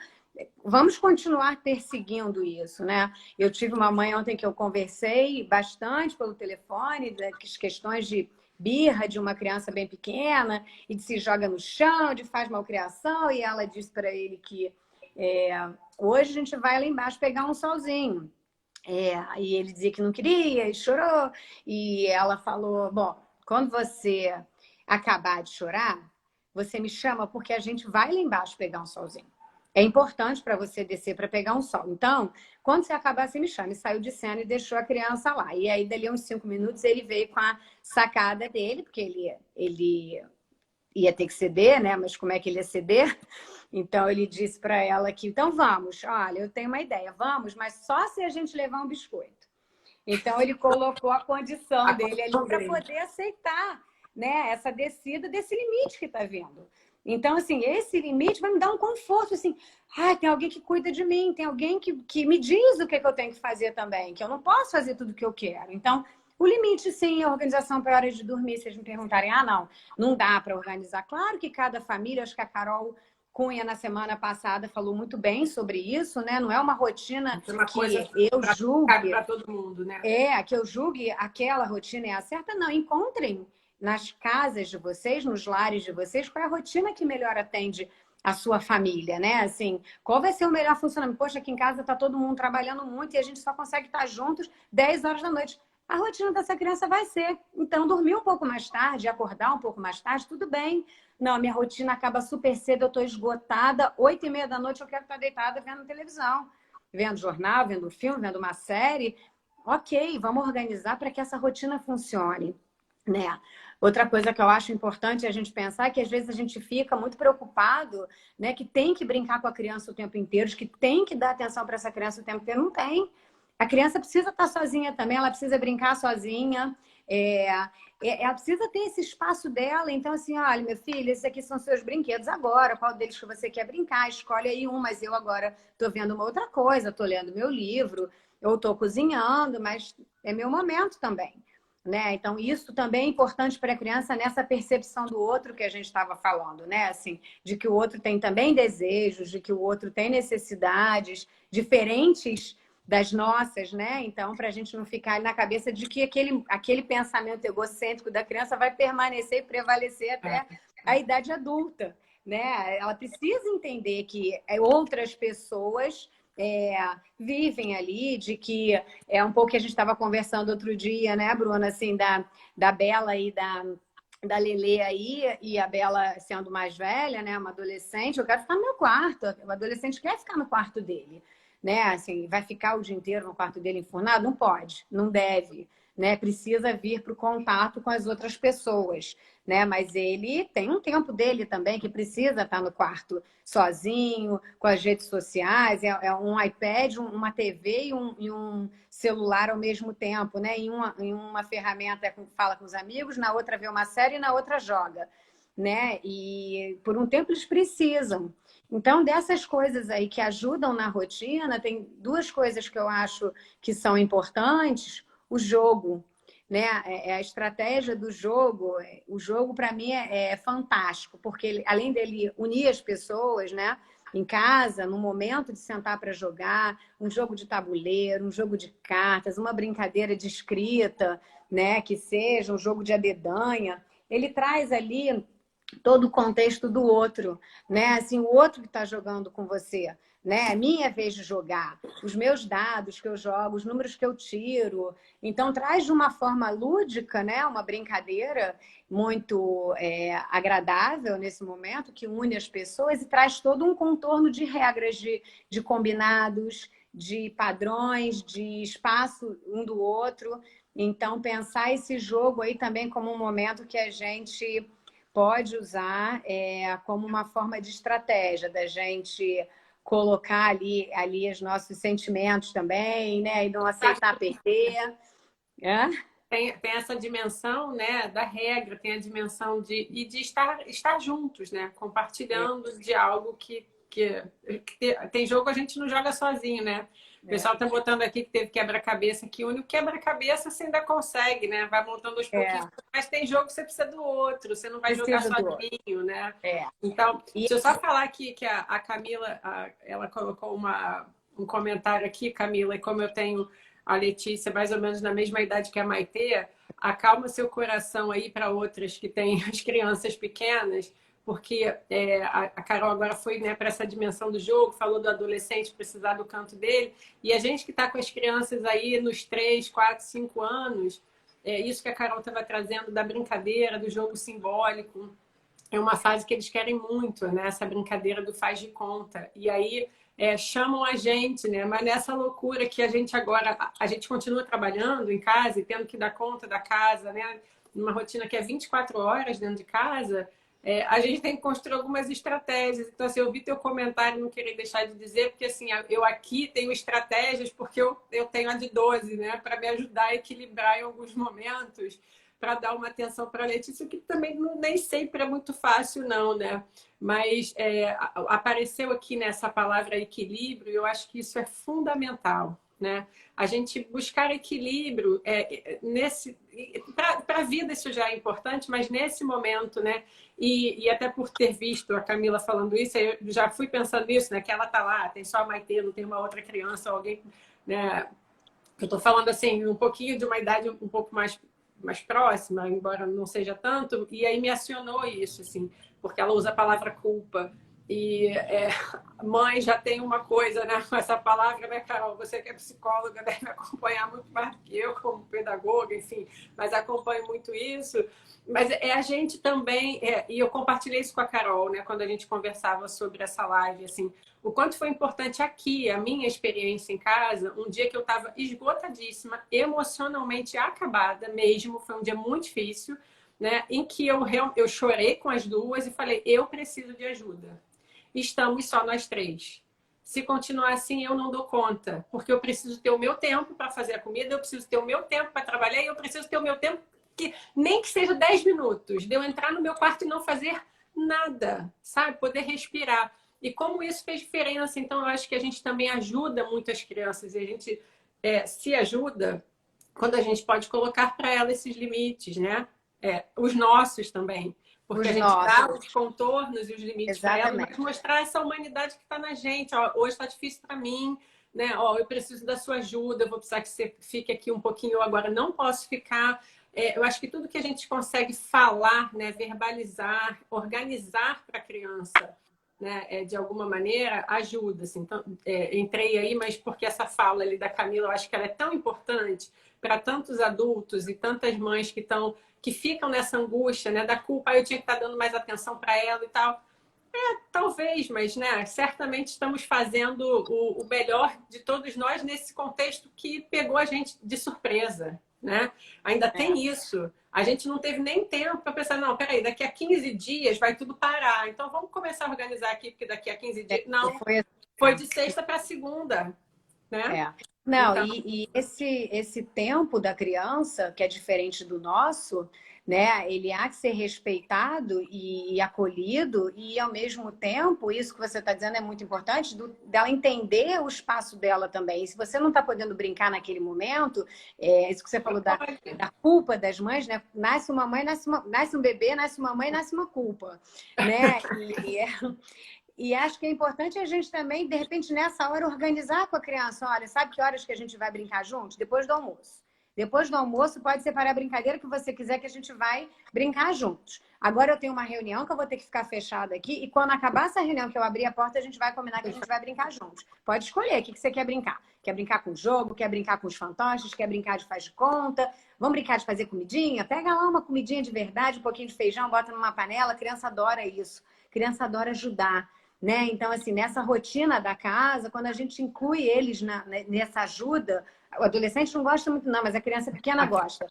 vamos continuar perseguindo isso, né? Eu tive uma mãe ontem que eu conversei bastante pelo telefone, das questões de birra de uma criança bem pequena, e de se joga no chão, de faz malcriação, e ela disse para ele que hoje a gente vai lá embaixo pegar um solzinho. E ele dizia que não queria, e chorou, e ela falou, bom, quando você acabar de chorar, você me chama porque a gente vai lá embaixo pegar um solzinho. É importante para você descer para pegar um sol. Então, quando você acabar, você me chama. E saiu de cena e deixou a criança lá. E aí, dali uns 5 minutos, ele veio com a sacada dele, porque ele ia ter que ceder, né? Mas como é que ele ia ceder? Então, ele disse para ela que, então vamos, olha, eu tenho uma ideia, vamos, mas só se a gente levar um biscoito. Então, ele colocou a condição dele ali para poder aceitar, né, essa descida desse limite que está vindo. Então, assim, esse limite vai me dar um conforto, assim, tem alguém que cuida de mim, tem alguém que me diz o que eu tenho que fazer também, que eu não posso fazer tudo o que eu quero. Então, o limite, sim, é a organização para a hora de dormir. Se vocês me perguntarem, não dá para organizar. Claro que cada família, acho que a Carol Cunha, na semana passada, falou muito bem sobre isso, né? Não é uma rotina que eu julgue. Para todo mundo, né? Que eu julgue aquela rotina é a certa. Não, encontrem nas casas de vocês, nos lares de vocês, qual é a rotina que melhor atende a sua família, né? Assim, qual vai ser o melhor funcionamento? Poxa, aqui em casa está todo mundo trabalhando muito e a gente só consegue estar juntos 10 horas da noite. A rotina dessa criança vai ser, então, dormir um pouco mais tarde, acordar um pouco mais tarde, tudo bem. Não, minha rotina acaba super cedo, eu estou esgotada, 8h30 da noite eu quero estar deitada vendo televisão, vendo jornal, vendo filme, vendo uma série. ok, vamos organizar para que essa rotina funcione, né? Outra coisa que eu acho importante a gente pensar é que às vezes a gente fica muito preocupado, né? Que tem que brincar com a criança o tempo inteiro, que tem que dar atenção para essa criança o tempo inteiro. Não tem. A criança precisa estar sozinha também, ela precisa brincar sozinha, ela precisa ter esse espaço dela. Então, assim, olha, meu filho, esses aqui são seus brinquedos agora, qual deles que você quer brincar? Escolhe aí um, mas eu agora estou vendo uma outra coisa, estou lendo meu livro, eu estou cozinhando, mas é meu momento também. Né? Então, isso também é importante para a criança nessa percepção do outro que a gente estava falando, né? Assim, de que o outro tem também desejos, de que o outro tem necessidades diferentes das nossas, né? Então, para a gente não ficar na cabeça de que aquele pensamento egocêntrico da criança vai permanecer e prevalecer até a idade adulta, né? Ela precisa entender que outras pessoas vivem ali, de que é um pouco que a gente estava conversando outro dia, né, Bruna, assim, da Bela e da Lelê aí, e a Bela sendo mais velha, né, uma adolescente, eu quero ficar no meu quarto, o adolescente quer ficar no quarto dele, né, assim, vai ficar o dia inteiro no quarto dele enfurnado? Não pode, não deve, né, precisa vir para o contato com as outras pessoas, né, mas ele tem um tempo dele também que precisa estar no quarto sozinho, com as redes sociais, é um iPad, uma TV e um celular ao mesmo tempo, né? Em uma ferramenta fala com os amigos, na outra vê uma série e na outra joga, né? E por um tempo eles precisam. Então, dessas coisas aí que ajudam na rotina, tem duas coisas que eu acho que são importantes. O jogo, né? A estratégia do jogo. O jogo, para mim, é fantástico, porque além dele unir as pessoas, né? Em casa, no momento de sentar para jogar, um jogo de tabuleiro, um jogo de cartas, uma brincadeira de escrita, né? Que seja um jogo de adedanha, ele traz ali todo o contexto do outro, né? Assim, o outro que está jogando com você, né? É minha vez de jogar, os meus dados que eu jogo, os números que eu tiro. Então, traz de uma forma lúdica, né? Uma brincadeira muito agradável nesse momento, que une as pessoas e traz todo um contorno de regras, de combinados, de padrões, de espaço um do outro. Então, pensar esse jogo aí também como um momento que a gente pode usar como uma forma de estratégia da gente colocar ali os nossos sentimentos também, né? E não aceitar perder. É? Tem essa dimensão, né, da regra, tem a dimensão de estar juntos, né? Compartilhando de algo que tem jogo a gente não joga sozinho, né? O pessoal tá botando aqui que teve quebra-cabeça, que une o quebra-cabeça você ainda consegue, né? Vai montando aos pouquinhos. Mas tem jogo que você precisa do outro, você não vai jogar sozinho, né? Então, deixa eu só falar aqui que a Camila, ela colocou um comentário aqui, Camila, e como eu tenho a Letícia mais ou menos na mesma idade que a Maitê, acalma seu coração aí para outras que têm as crianças pequenas, porque a Carol agora foi, né, para essa dimensão do jogo, falou do adolescente precisar do canto dele, e a gente que está com as crianças aí nos 3, 4, 5 anos, isso que a Carol estava trazendo da brincadeira, do jogo simbólico, é uma fase que eles querem muito, né? Essa brincadeira do faz de conta. E aí chamam a gente, né? Mas nessa loucura que a gente agora, a gente continua trabalhando em casa e tendo que dar conta da casa, né? Numa rotina que é 24 horas dentro de casa, a gente tem que construir algumas estratégias. Então, assim, eu vi teu comentário, não queria deixar de dizer, porque assim, eu aqui tenho estratégias porque eu tenho a de 12, né? Para me ajudar a equilibrar em alguns momentos, para dar uma atenção para a Letícia, que também nem sempre é muito fácil, não, né? Mas apareceu aqui nessa palavra equilíbrio, e eu acho que isso é fundamental, né? A gente buscar equilíbrio para a vida isso já é importante, mas nesse momento, né? E até por ter visto a Camila falando isso, eu já fui pensando nisso, né? Que ela tá lá, tem só a Maitê, não tem uma outra criança, alguém, né? Eu tô falando assim, um pouquinho de uma idade um pouco mais próxima, embora não seja tanto, e aí me acionou isso, assim, porque ela usa a palavra culpa. E mãe já tem uma coisa, né, com essa palavra, né, Carol? Você que é psicóloga deve acompanhar muito mais do que eu, como pedagoga, enfim, mas acompanho muito isso. Mas é a gente também, e eu compartilhei isso com a Carol, né, quando a gente conversava sobre essa live, assim, o quanto foi importante aqui, a minha experiência em casa, um dia que eu estava esgotadíssima, emocionalmente acabada mesmo, foi um dia muito difícil, né, em que eu chorei com as duas e falei, eu preciso de ajuda. Estamos só nós três. Se continuar assim, eu não dou conta, porque eu preciso ter o meu tempo para fazer a comida, eu preciso ter o meu tempo para trabalhar e eu preciso ter o meu tempo nem que seja 10 minutos, de eu entrar no meu quarto e não fazer nada, sabe? Poder respirar. E como isso fez diferença, então eu acho que a gente também ajuda muito as crianças e a gente se ajuda quando a gente pode colocar para elas esses limites, né? Os nossos também. Porque a Os gente dá nossos, os contornos e os limites para elas, mas exatamente. mostrar essa humanidade que está na gente. Ó, hoje está difícil para mim, né? Ó, eu preciso da sua ajuda, eu vou precisar que você fique aqui um pouquinho, eu agora não posso ficar. Eu acho que tudo que a gente consegue falar, né, verbalizar, organizar para a criança, né, de alguma maneira, ajuda. Assim. Então, entrei aí, mas porque essa fala ali da Camila, eu acho que ela é tão importante para tantos adultos e tantas mães que ficam nessa angústia, né, da culpa, eu tinha que estar dando mais atenção para ela e tal. Talvez, mas né, certamente estamos fazendo o melhor de todos nós nesse contexto que pegou a gente de surpresa. Né? Ainda É. tem isso. A gente não teve nem tempo para pensar, não, peraí, daqui a 15 dias vai tudo parar. Então vamos começar a organizar aqui, porque daqui a 15 dias. Não, Foi, foi de sexta para segunda. Né? é. Não, Então, e esse tempo da criança, que é diferente do nosso, né? Ele há que ser respeitado e acolhido, e ao mesmo tempo, isso que você está dizendo é muito importante, dela entender o espaço dela também. E se você não está podendo brincar naquele momento, isso que você falou da culpa das mães, né? Nasce uma mãe, nasce um bebê, nasce uma mãe, nasce uma culpa, né? E acho que é importante a gente também, de repente, nessa hora, organizar com a criança. Olha, sabe que horas que a gente vai brincar juntos? Depois do almoço. Depois do almoço, pode separar a brincadeira que você quiser que a gente vai brincar juntos. Agora eu tenho uma reunião que eu vou ter que ficar fechada aqui. E quando acabar essa reunião que eu abrir a porta, a gente vai combinar que a gente vai brincar juntos. Pode escolher o que você quer brincar. Quer brincar com o jogo? Quer brincar com os fantoches? Quer brincar de faz de conta? Vamos brincar de fazer comidinha? Pega lá uma comidinha de verdade, um pouquinho de feijão, bota numa panela. A criança adora isso. A criança adora ajudar. Né? Então, assim, nessa rotina da casa, quando a gente inclui eles nessa ajuda, o adolescente não gosta muito, não, mas a criança pequena gosta.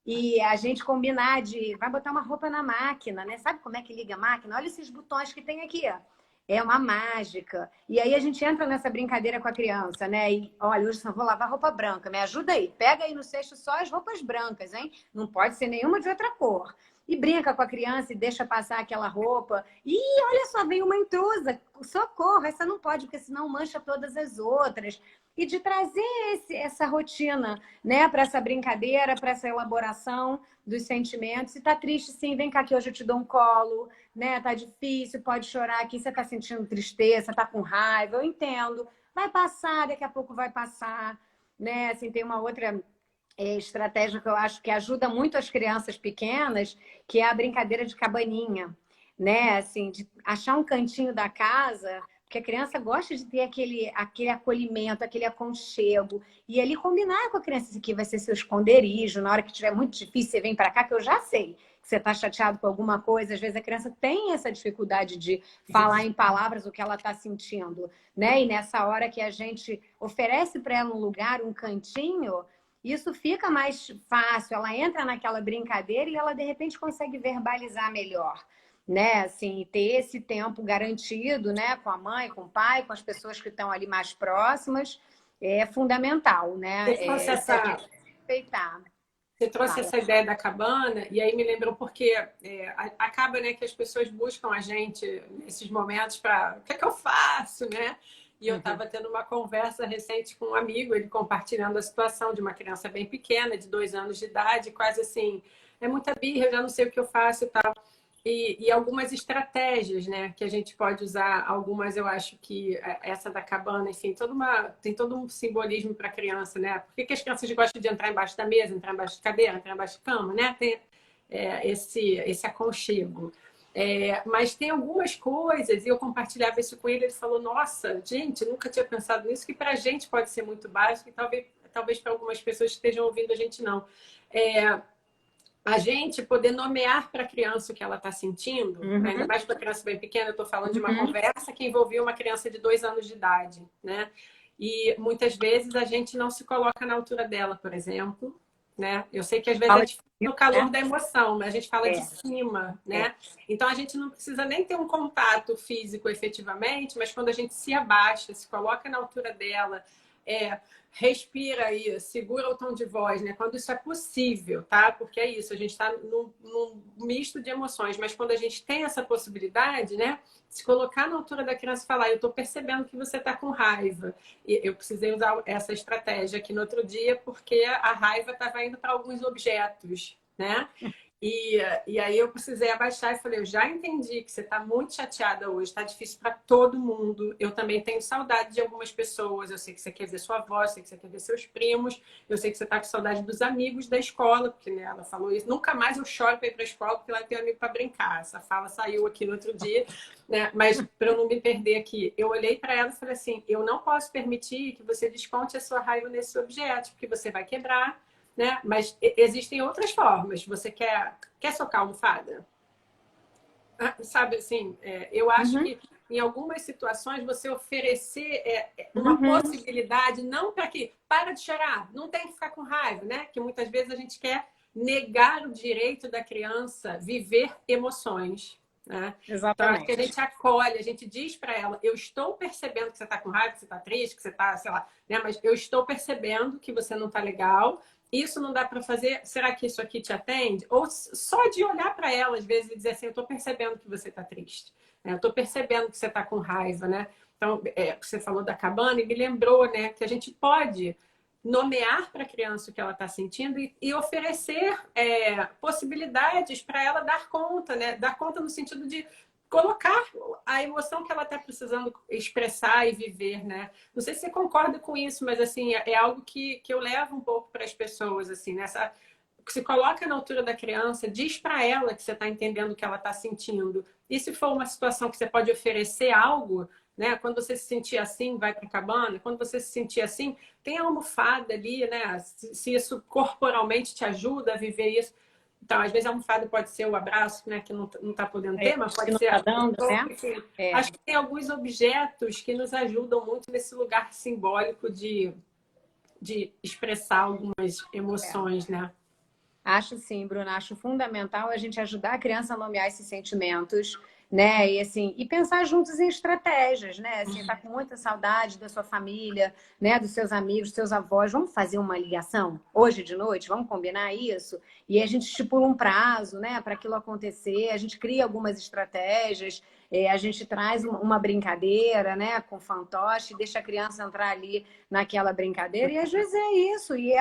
E a gente combinar de vai botar uma roupa na máquina, né? Sabe como é que liga a máquina? Olha esses botões que tem aqui, ó. É uma mágica. E aí a gente entra nessa brincadeira com a criança, né? E olha, hoje só vou lavar roupa branca, me ajuda aí. Pega aí no cesto só as roupas brancas, hein? Não pode ser nenhuma de outra cor. E brinca com a criança e deixa passar aquela roupa. E olha só, vem uma intrusa. Socorro, essa não pode, porque senão mancha todas as outras. E de trazer essa rotina, né, para essa brincadeira, para essa elaboração dos sentimentos. Se tá triste, sim, vem cá que hoje eu te dou um colo, né? Tá difícil, pode chorar aqui, você tá sentindo tristeza, tá com raiva, eu entendo. Vai passar, daqui a pouco vai passar, né? Assim, tem uma outra estratégia que eu acho que ajuda muito as crianças pequenas, que é a brincadeira de cabaninha, né? Assim, de achar um cantinho da casa, porque a criança gosta de ter aquele acolhimento, aquele aconchego, e ali combinar com a criança, isso aqui vai ser seu esconderijo, na hora que estiver muito difícil, você vem para cá, que eu já sei que você está chateado com alguma coisa, às vezes a criança tem essa dificuldade de falar em palavras o que ela está sentindo, né? E nessa hora que a gente oferece para ela um lugar, um cantinho, isso fica mais fácil, ela entra naquela brincadeira e ela de repente consegue verbalizar melhor, né? Assim, ter esse tempo garantido, né, com a mãe, com o pai, com as pessoas que estão ali mais próximas, é fundamental, né? você trouxe Isso a essa, gente respeitar. Você trouxe Fala. essa ideia da cabana, e aí me lembrou porque acaba, né, que as pessoas buscam a gente nesses momentos para o que é que eu faço, né? E eu Uhum. estava tendo uma conversa recente com um amigo, ele compartilhando a situação de uma criança bem pequena, de 2 anos de idade, quase assim, é muita birra, eu já não sei o que eu faço e tal. E algumas estratégias, né, que a gente pode usar. Algumas eu acho que essa da cabana, enfim, tem todo um simbolismo para a criança, né? Por que as crianças gostam de entrar embaixo da mesa, entrar embaixo de cadeira, entrar embaixo de cama, né? Tem esse aconchego. Mas tem algumas coisas, e eu compartilhava isso com ele, ele falou, nossa, gente, nunca tinha pensado nisso, que para a gente pode ser muito básico, e talvez para algumas pessoas que estejam ouvindo a gente não. A gente poder nomear para a criança o que ela está sentindo, né? Ainda mais para criança bem pequena, eu estou falando de uma conversa que envolvia uma criança de 2 anos de idade, né? E muitas vezes a gente não se coloca na altura dela, por exemplo, né? Eu sei que às vezes é difícil no calor da emoção, mas a gente fala de cima, né? Então a gente não precisa nem ter um contato físico efetivamente, mas quando a gente se abaixa, se coloca na altura dela, respira aí, segura o tom de voz, né? Quando isso é possível, tá? Porque é isso, a gente está num misto de emoções, mas quando a gente tem essa possibilidade, né? Se colocar na altura da criança e falar, eu tô percebendo que você tá com raiva. E eu precisei usar essa estratégia aqui no outro dia, porque a raiva estava indo para alguns objetos, né? E aí eu precisei abaixar e falei, eu já entendi que você está muito chateada hoje, está difícil para todo mundo. Eu também tenho saudade de algumas pessoas. Eu sei que você quer ver sua avó, eu sei que você quer ver seus primos, eu sei que você está com saudade dos amigos da escola, porque né, ela falou isso. Nunca mais eu choro para ir para a escola, porque lá tem amigo para brincar. Essa fala saiu aqui no outro dia, né? Mas para eu não me perder aqui, eu olhei para ela e falei assim, eu não posso permitir que você desconte a sua raiva nesse objeto, porque você vai quebrar. Né? Mas existem outras formas. Você quer socar a almofada? Sabe assim, eu acho que em algumas situações você oferecer uma possibilidade, não para que para de chorar, não tem que ficar com raiva, né? Que muitas vezes a gente quer negar o direito da criança viver emoções. Né? Exatamente. Então, acho que a gente acolhe, a gente diz para ela, eu estou percebendo que você está com raiva, que você está triste, que você está, sei lá, né? Mas eu estou percebendo que você não está legal. Isso não dá para fazer? Será que isso aqui te atende? Ou só de olhar para ela, às vezes, e dizer assim, eu estou percebendo que você está triste. Né? Eu estou percebendo que você está com raiva, né? Então, você falou da cabana e me lembrou, né, que a gente pode nomear para a criança o que ela está sentindo e oferecer possibilidades para ela dar conta, né? Dar conta no sentido de colocar a emoção que ela está precisando expressar e viver, né? Não sei se você concorda com isso, mas assim é algo que eu levo um pouco para as pessoas, assim, nessa se coloca na altura da criança, diz para ela que você está entendendo o que ela está sentindo. E se for uma situação que você pode oferecer algo, né? Quando você se sentir assim, vai para a cabana. Quando você se sentir assim, tem a almofada ali, né? Se isso corporalmente te ajuda a viver isso. Então, às vezes a almofada pode ser o abraço, né? Que não está podendo ter, mas pode ser tá dando, né? Acho que tem alguns objetos que nos ajudam muito nesse lugar simbólico de expressar algumas emoções, né? Acho sim, Bruna, acho fundamental a gente ajudar a criança a nomear esses sentimentos, né? E assim, e pensar juntos em estratégias, né? Assim, tá com muita saudade da sua família, né? Dos seus amigos, dos seus avós. Vamos fazer uma ligação hoje de noite? Vamos combinar isso? E a gente estipula um prazo, né? Para aquilo acontecer. A gente cria algumas estratégias. A gente traz uma brincadeira, né? Com fantoche, deixa a criança entrar ali naquela brincadeira. E às vezes é isso. E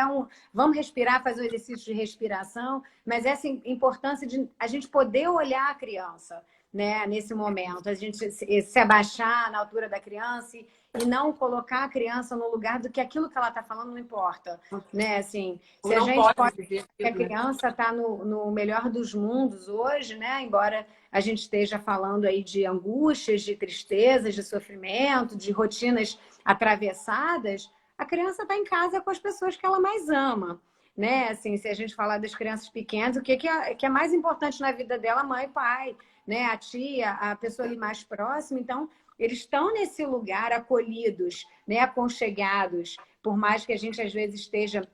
vamos respirar, fazer um exercício de respiração. Mas essa importância de a gente poder olhar a criança, né, nesse momento, a gente se abaixar na altura da criança e não colocar a criança no lugar do que aquilo que ela está falando não importa, né? Assim, se a gente pode dizer que a criança está no melhor dos mundos hoje, né? Embora a gente esteja falando aí de angústias, de tristezas, de sofrimento, de rotinas atravessadas, a criança está em casa com as pessoas que ela mais ama. Né? Assim, se a gente falar das crianças pequenas, o que é mais importante na vida dela? Mãe e pai, né? A tia, a pessoa ali mais próxima. Então, eles estão nesse lugar acolhidos, né? Aconchegados, por mais que a gente às vezes esteja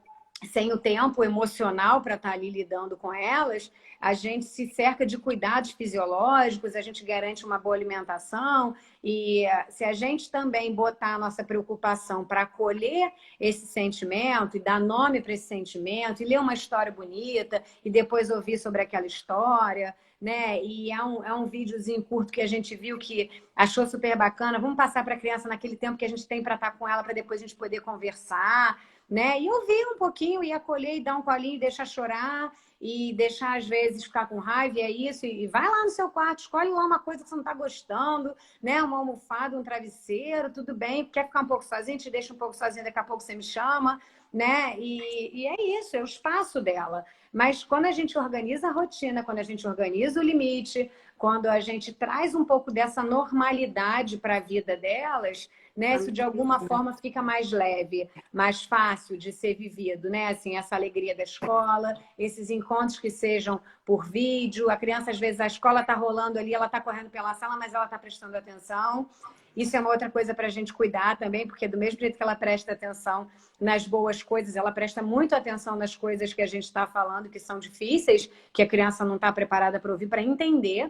sem o tempo emocional para estar ali lidando com elas, a gente se cerca de cuidados fisiológicos, a gente garante uma boa alimentação e se a gente também botar a nossa preocupação para acolher esse sentimento e dar nome para esse sentimento e ler uma história bonita e depois ouvir sobre aquela história, né? E é um videozinho curto que a gente viu que achou super bacana. Vamos passar para a criança naquele tempo que a gente tem para estar com ela para depois a gente poder conversar, né? E ouvir um pouquinho e acolher e dar um colinho e deixar chorar e deixar, às vezes, ficar com raiva, e é isso, e vai lá no seu quarto, escolhe lá uma coisa que você não está gostando, né? Uma almofada, um travesseiro, tudo bem. Quer ficar um pouco sozinho, te deixa um pouco sozinho, daqui a pouco você me chama, né? E é isso, é o espaço dela. Mas quando a gente organiza a rotina, quando a gente organiza o limite, quando a gente traz um pouco dessa normalidade para a vida delas, né? Isso de alguma forma fica mais leve, mais fácil de ser vivido, né? Assim, essa alegria da escola, esses encontros que sejam por vídeo, a criança, às vezes, a escola está rolando ali, ela está correndo pela sala, mas ela está prestando atenção. Isso é uma outra coisa para a gente cuidar também, porque do mesmo jeito que ela presta atenção nas boas coisas, ela presta muito atenção nas coisas que a gente está falando, que são difíceis, que a criança não está preparada para ouvir, para entender.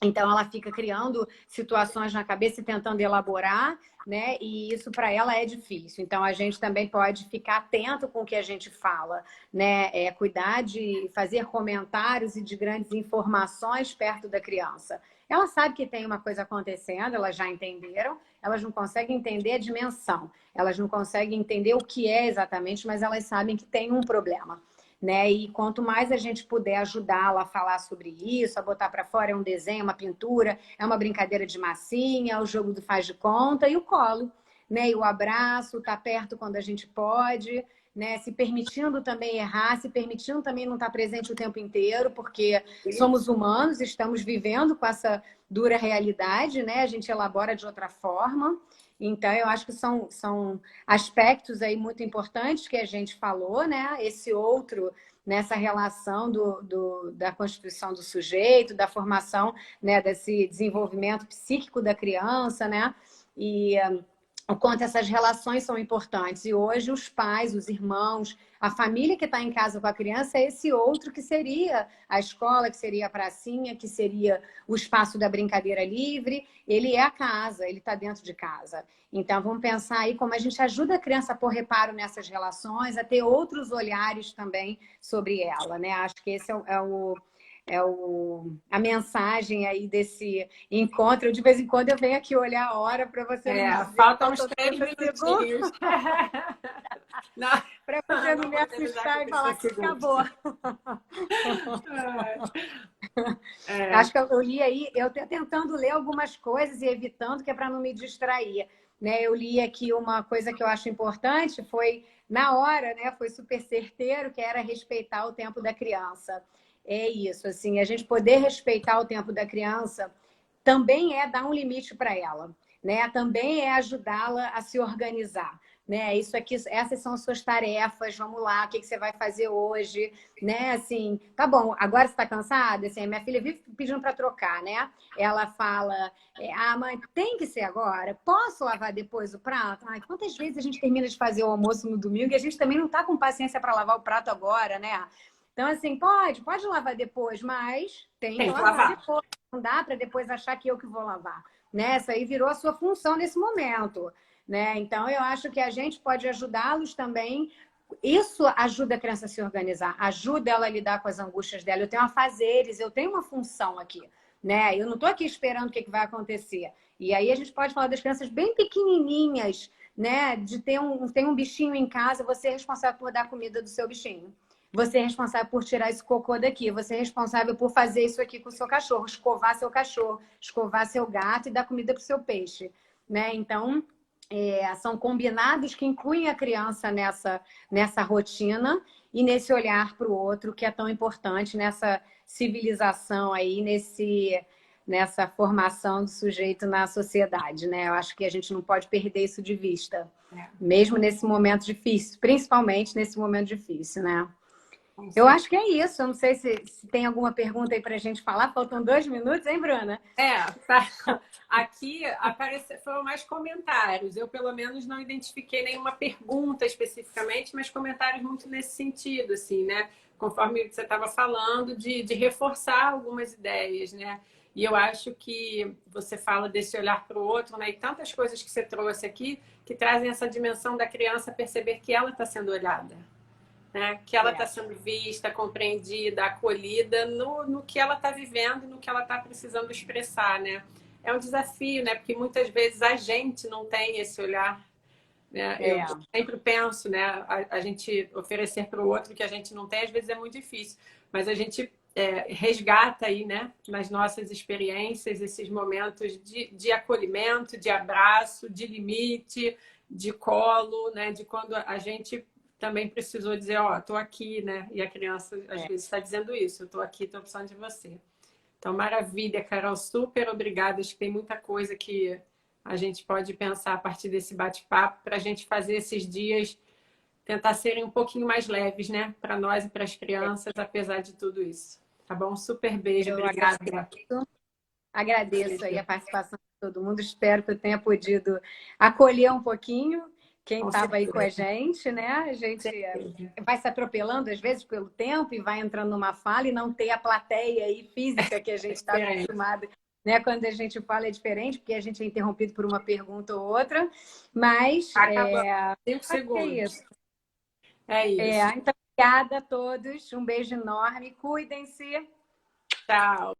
Então, ela fica criando situações na cabeça e tentando elaborar, né? E isso para ela é difícil. Então, a gente também pode ficar atento com o que a gente fala, né? Cuidar de fazer comentários e de grandes informações perto da criança. Ela sabe que tem uma coisa acontecendo, elas já entenderam, elas não conseguem entender a dimensão, elas não conseguem entender o que é exatamente, mas elas sabem que tem um problema. Né? E quanto mais a gente puder ajudá-la a falar sobre isso, a botar para fora, é um desenho, uma pintura, é uma brincadeira de massinha, é o jogo do faz de conta e o colo, né? E o abraço, tá perto quando a gente pode, né? Se permitindo também errar, se permitindo também não estar presente o tempo inteiro, porque somos humanos, estamos vivendo com essa dura realidade, né? A gente elabora de outra forma. Então, eu acho que são aspectos aí muito importantes que a gente falou, né? Esse outro, nessa relação da constituição do sujeito, da formação, né? Desse desenvolvimento psíquico da criança, né? E o quanto essas relações são importantes. E hoje os pais, os irmãos, a família que está em casa com a criança é esse outro que seria a escola, que seria a pracinha, que seria o espaço da brincadeira livre. Ele é a casa, ele está dentro de casa. Então, vamos pensar aí como a gente ajuda a criança a pôr reparo nessas relações, a ter outros olhares também sobre ela, né? Acho que esse a mensagem aí desse encontro. De vez em quando eu venho aqui olhar a hora para você me dizer. Faltam uns 3 minutinhos. Para você não me assustar e falar que acabou. Acho que eu li aí, eu estou tentando ler algumas coisas e evitando, que é para não me distrair. Né? Eu li aqui uma coisa que eu acho importante, foi na hora, né? Foi super certeiro, que era respeitar o tempo da criança. É isso, assim, a gente poder respeitar o tempo da criança também é dar um limite para ela, né? Também é ajudá-la a se organizar, né? Isso aqui, essas são as suas tarefas, vamos lá, o que você vai fazer hoje, né? Assim, tá bom, agora você está cansada? Assim, minha filha vive pedindo para trocar, né? Ela fala, mãe, tem que ser agora? Posso lavar depois o prato? Ai, quantas vezes a gente termina de fazer o almoço no domingo e a gente também não está com paciência para lavar o prato agora, né? Então, assim, pode lavar depois, mas tem que lavar depois. Não dá para depois achar que eu que vou lavar. Né? Essa aí virou a sua função nesse momento. Né? Então, eu acho que a gente pode ajudá-los também. Isso ajuda a criança a se organizar, ajuda ela a lidar com as angústias dela. Eu tenho afazeres, eu tenho uma função aqui. Né? Eu não estou aqui esperando o que vai acontecer. E aí a gente pode falar das crianças bem pequenininhas, né? De ter um bichinho em casa, você é responsável por dar comida do seu bichinho. Você é responsável por tirar esse cocô daqui. Você é responsável por fazer isso aqui com o seu cachorro. Escovar seu cachorro, escovar seu gato e dar comida para o seu peixe. Né? Então, são combinados que incluem a criança nessa rotina e nesse olhar para o outro, que é tão importante nessa civilização aí, nessa formação do sujeito na sociedade. Né? Eu acho que a gente não pode perder isso de vista. Mesmo nesse momento difícil. Principalmente nesse momento difícil, né? Eu acho que é isso. Eu não sei se tem alguma pergunta aí para a gente falar. Faltam 2 minutos, hein, Bruna? Tá. Aqui foram mais comentários. Eu, pelo menos, não identifiquei nenhuma pergunta especificamente, mas comentários muito nesse sentido, assim, né? Conforme você estava falando, de reforçar algumas ideias, né? E eu acho que você fala desse olhar para o outro, né? E tantas coisas que você trouxe aqui que trazem essa dimensão da criança perceber que ela está sendo olhada. Né? Que ela está sendo vista, compreendida, acolhida no que ela está vivendo, no que ela está precisando expressar, né? É um desafio, né? Porque muitas vezes a gente não tem esse olhar, né? Eu sempre penso, né? A gente oferecer para o outro que a gente não tem, às vezes é muito difícil. mas a gente resgata aí, né, nas nossas experiências, esses momentos de acolhimento, de abraço, de limite, de colo, né, de quando a gente também precisou dizer, ó, tô aqui, né, e a criança às vezes está dizendo isso, eu tô aqui, tô precisando de você. Então, maravilha, Carol, super obrigada. Acho que tem muita coisa que a gente pode pensar a partir desse bate-papo para a gente fazer esses dias tentar serem um pouquinho mais leves, né? Para nós e para as crianças, apesar de tudo isso. Tá bom? Super beijo, Eu obrigada. agradeço aí a participação de todo mundo. Espero que eu tenha podido acolher um pouquinho quem Com estava aí com a certeza. gente, né? A gente vai se atropelando às vezes pelo tempo e vai entrando numa fala e não ter a plateia aí física que a gente está acostumado. Né? Quando a gente fala é diferente, porque a gente é interrompido por uma pergunta ou outra, mas Acaba 5 é segundos. isso. É isso. Então, obrigada a todos, um beijo enorme, cuidem-se. Tchau.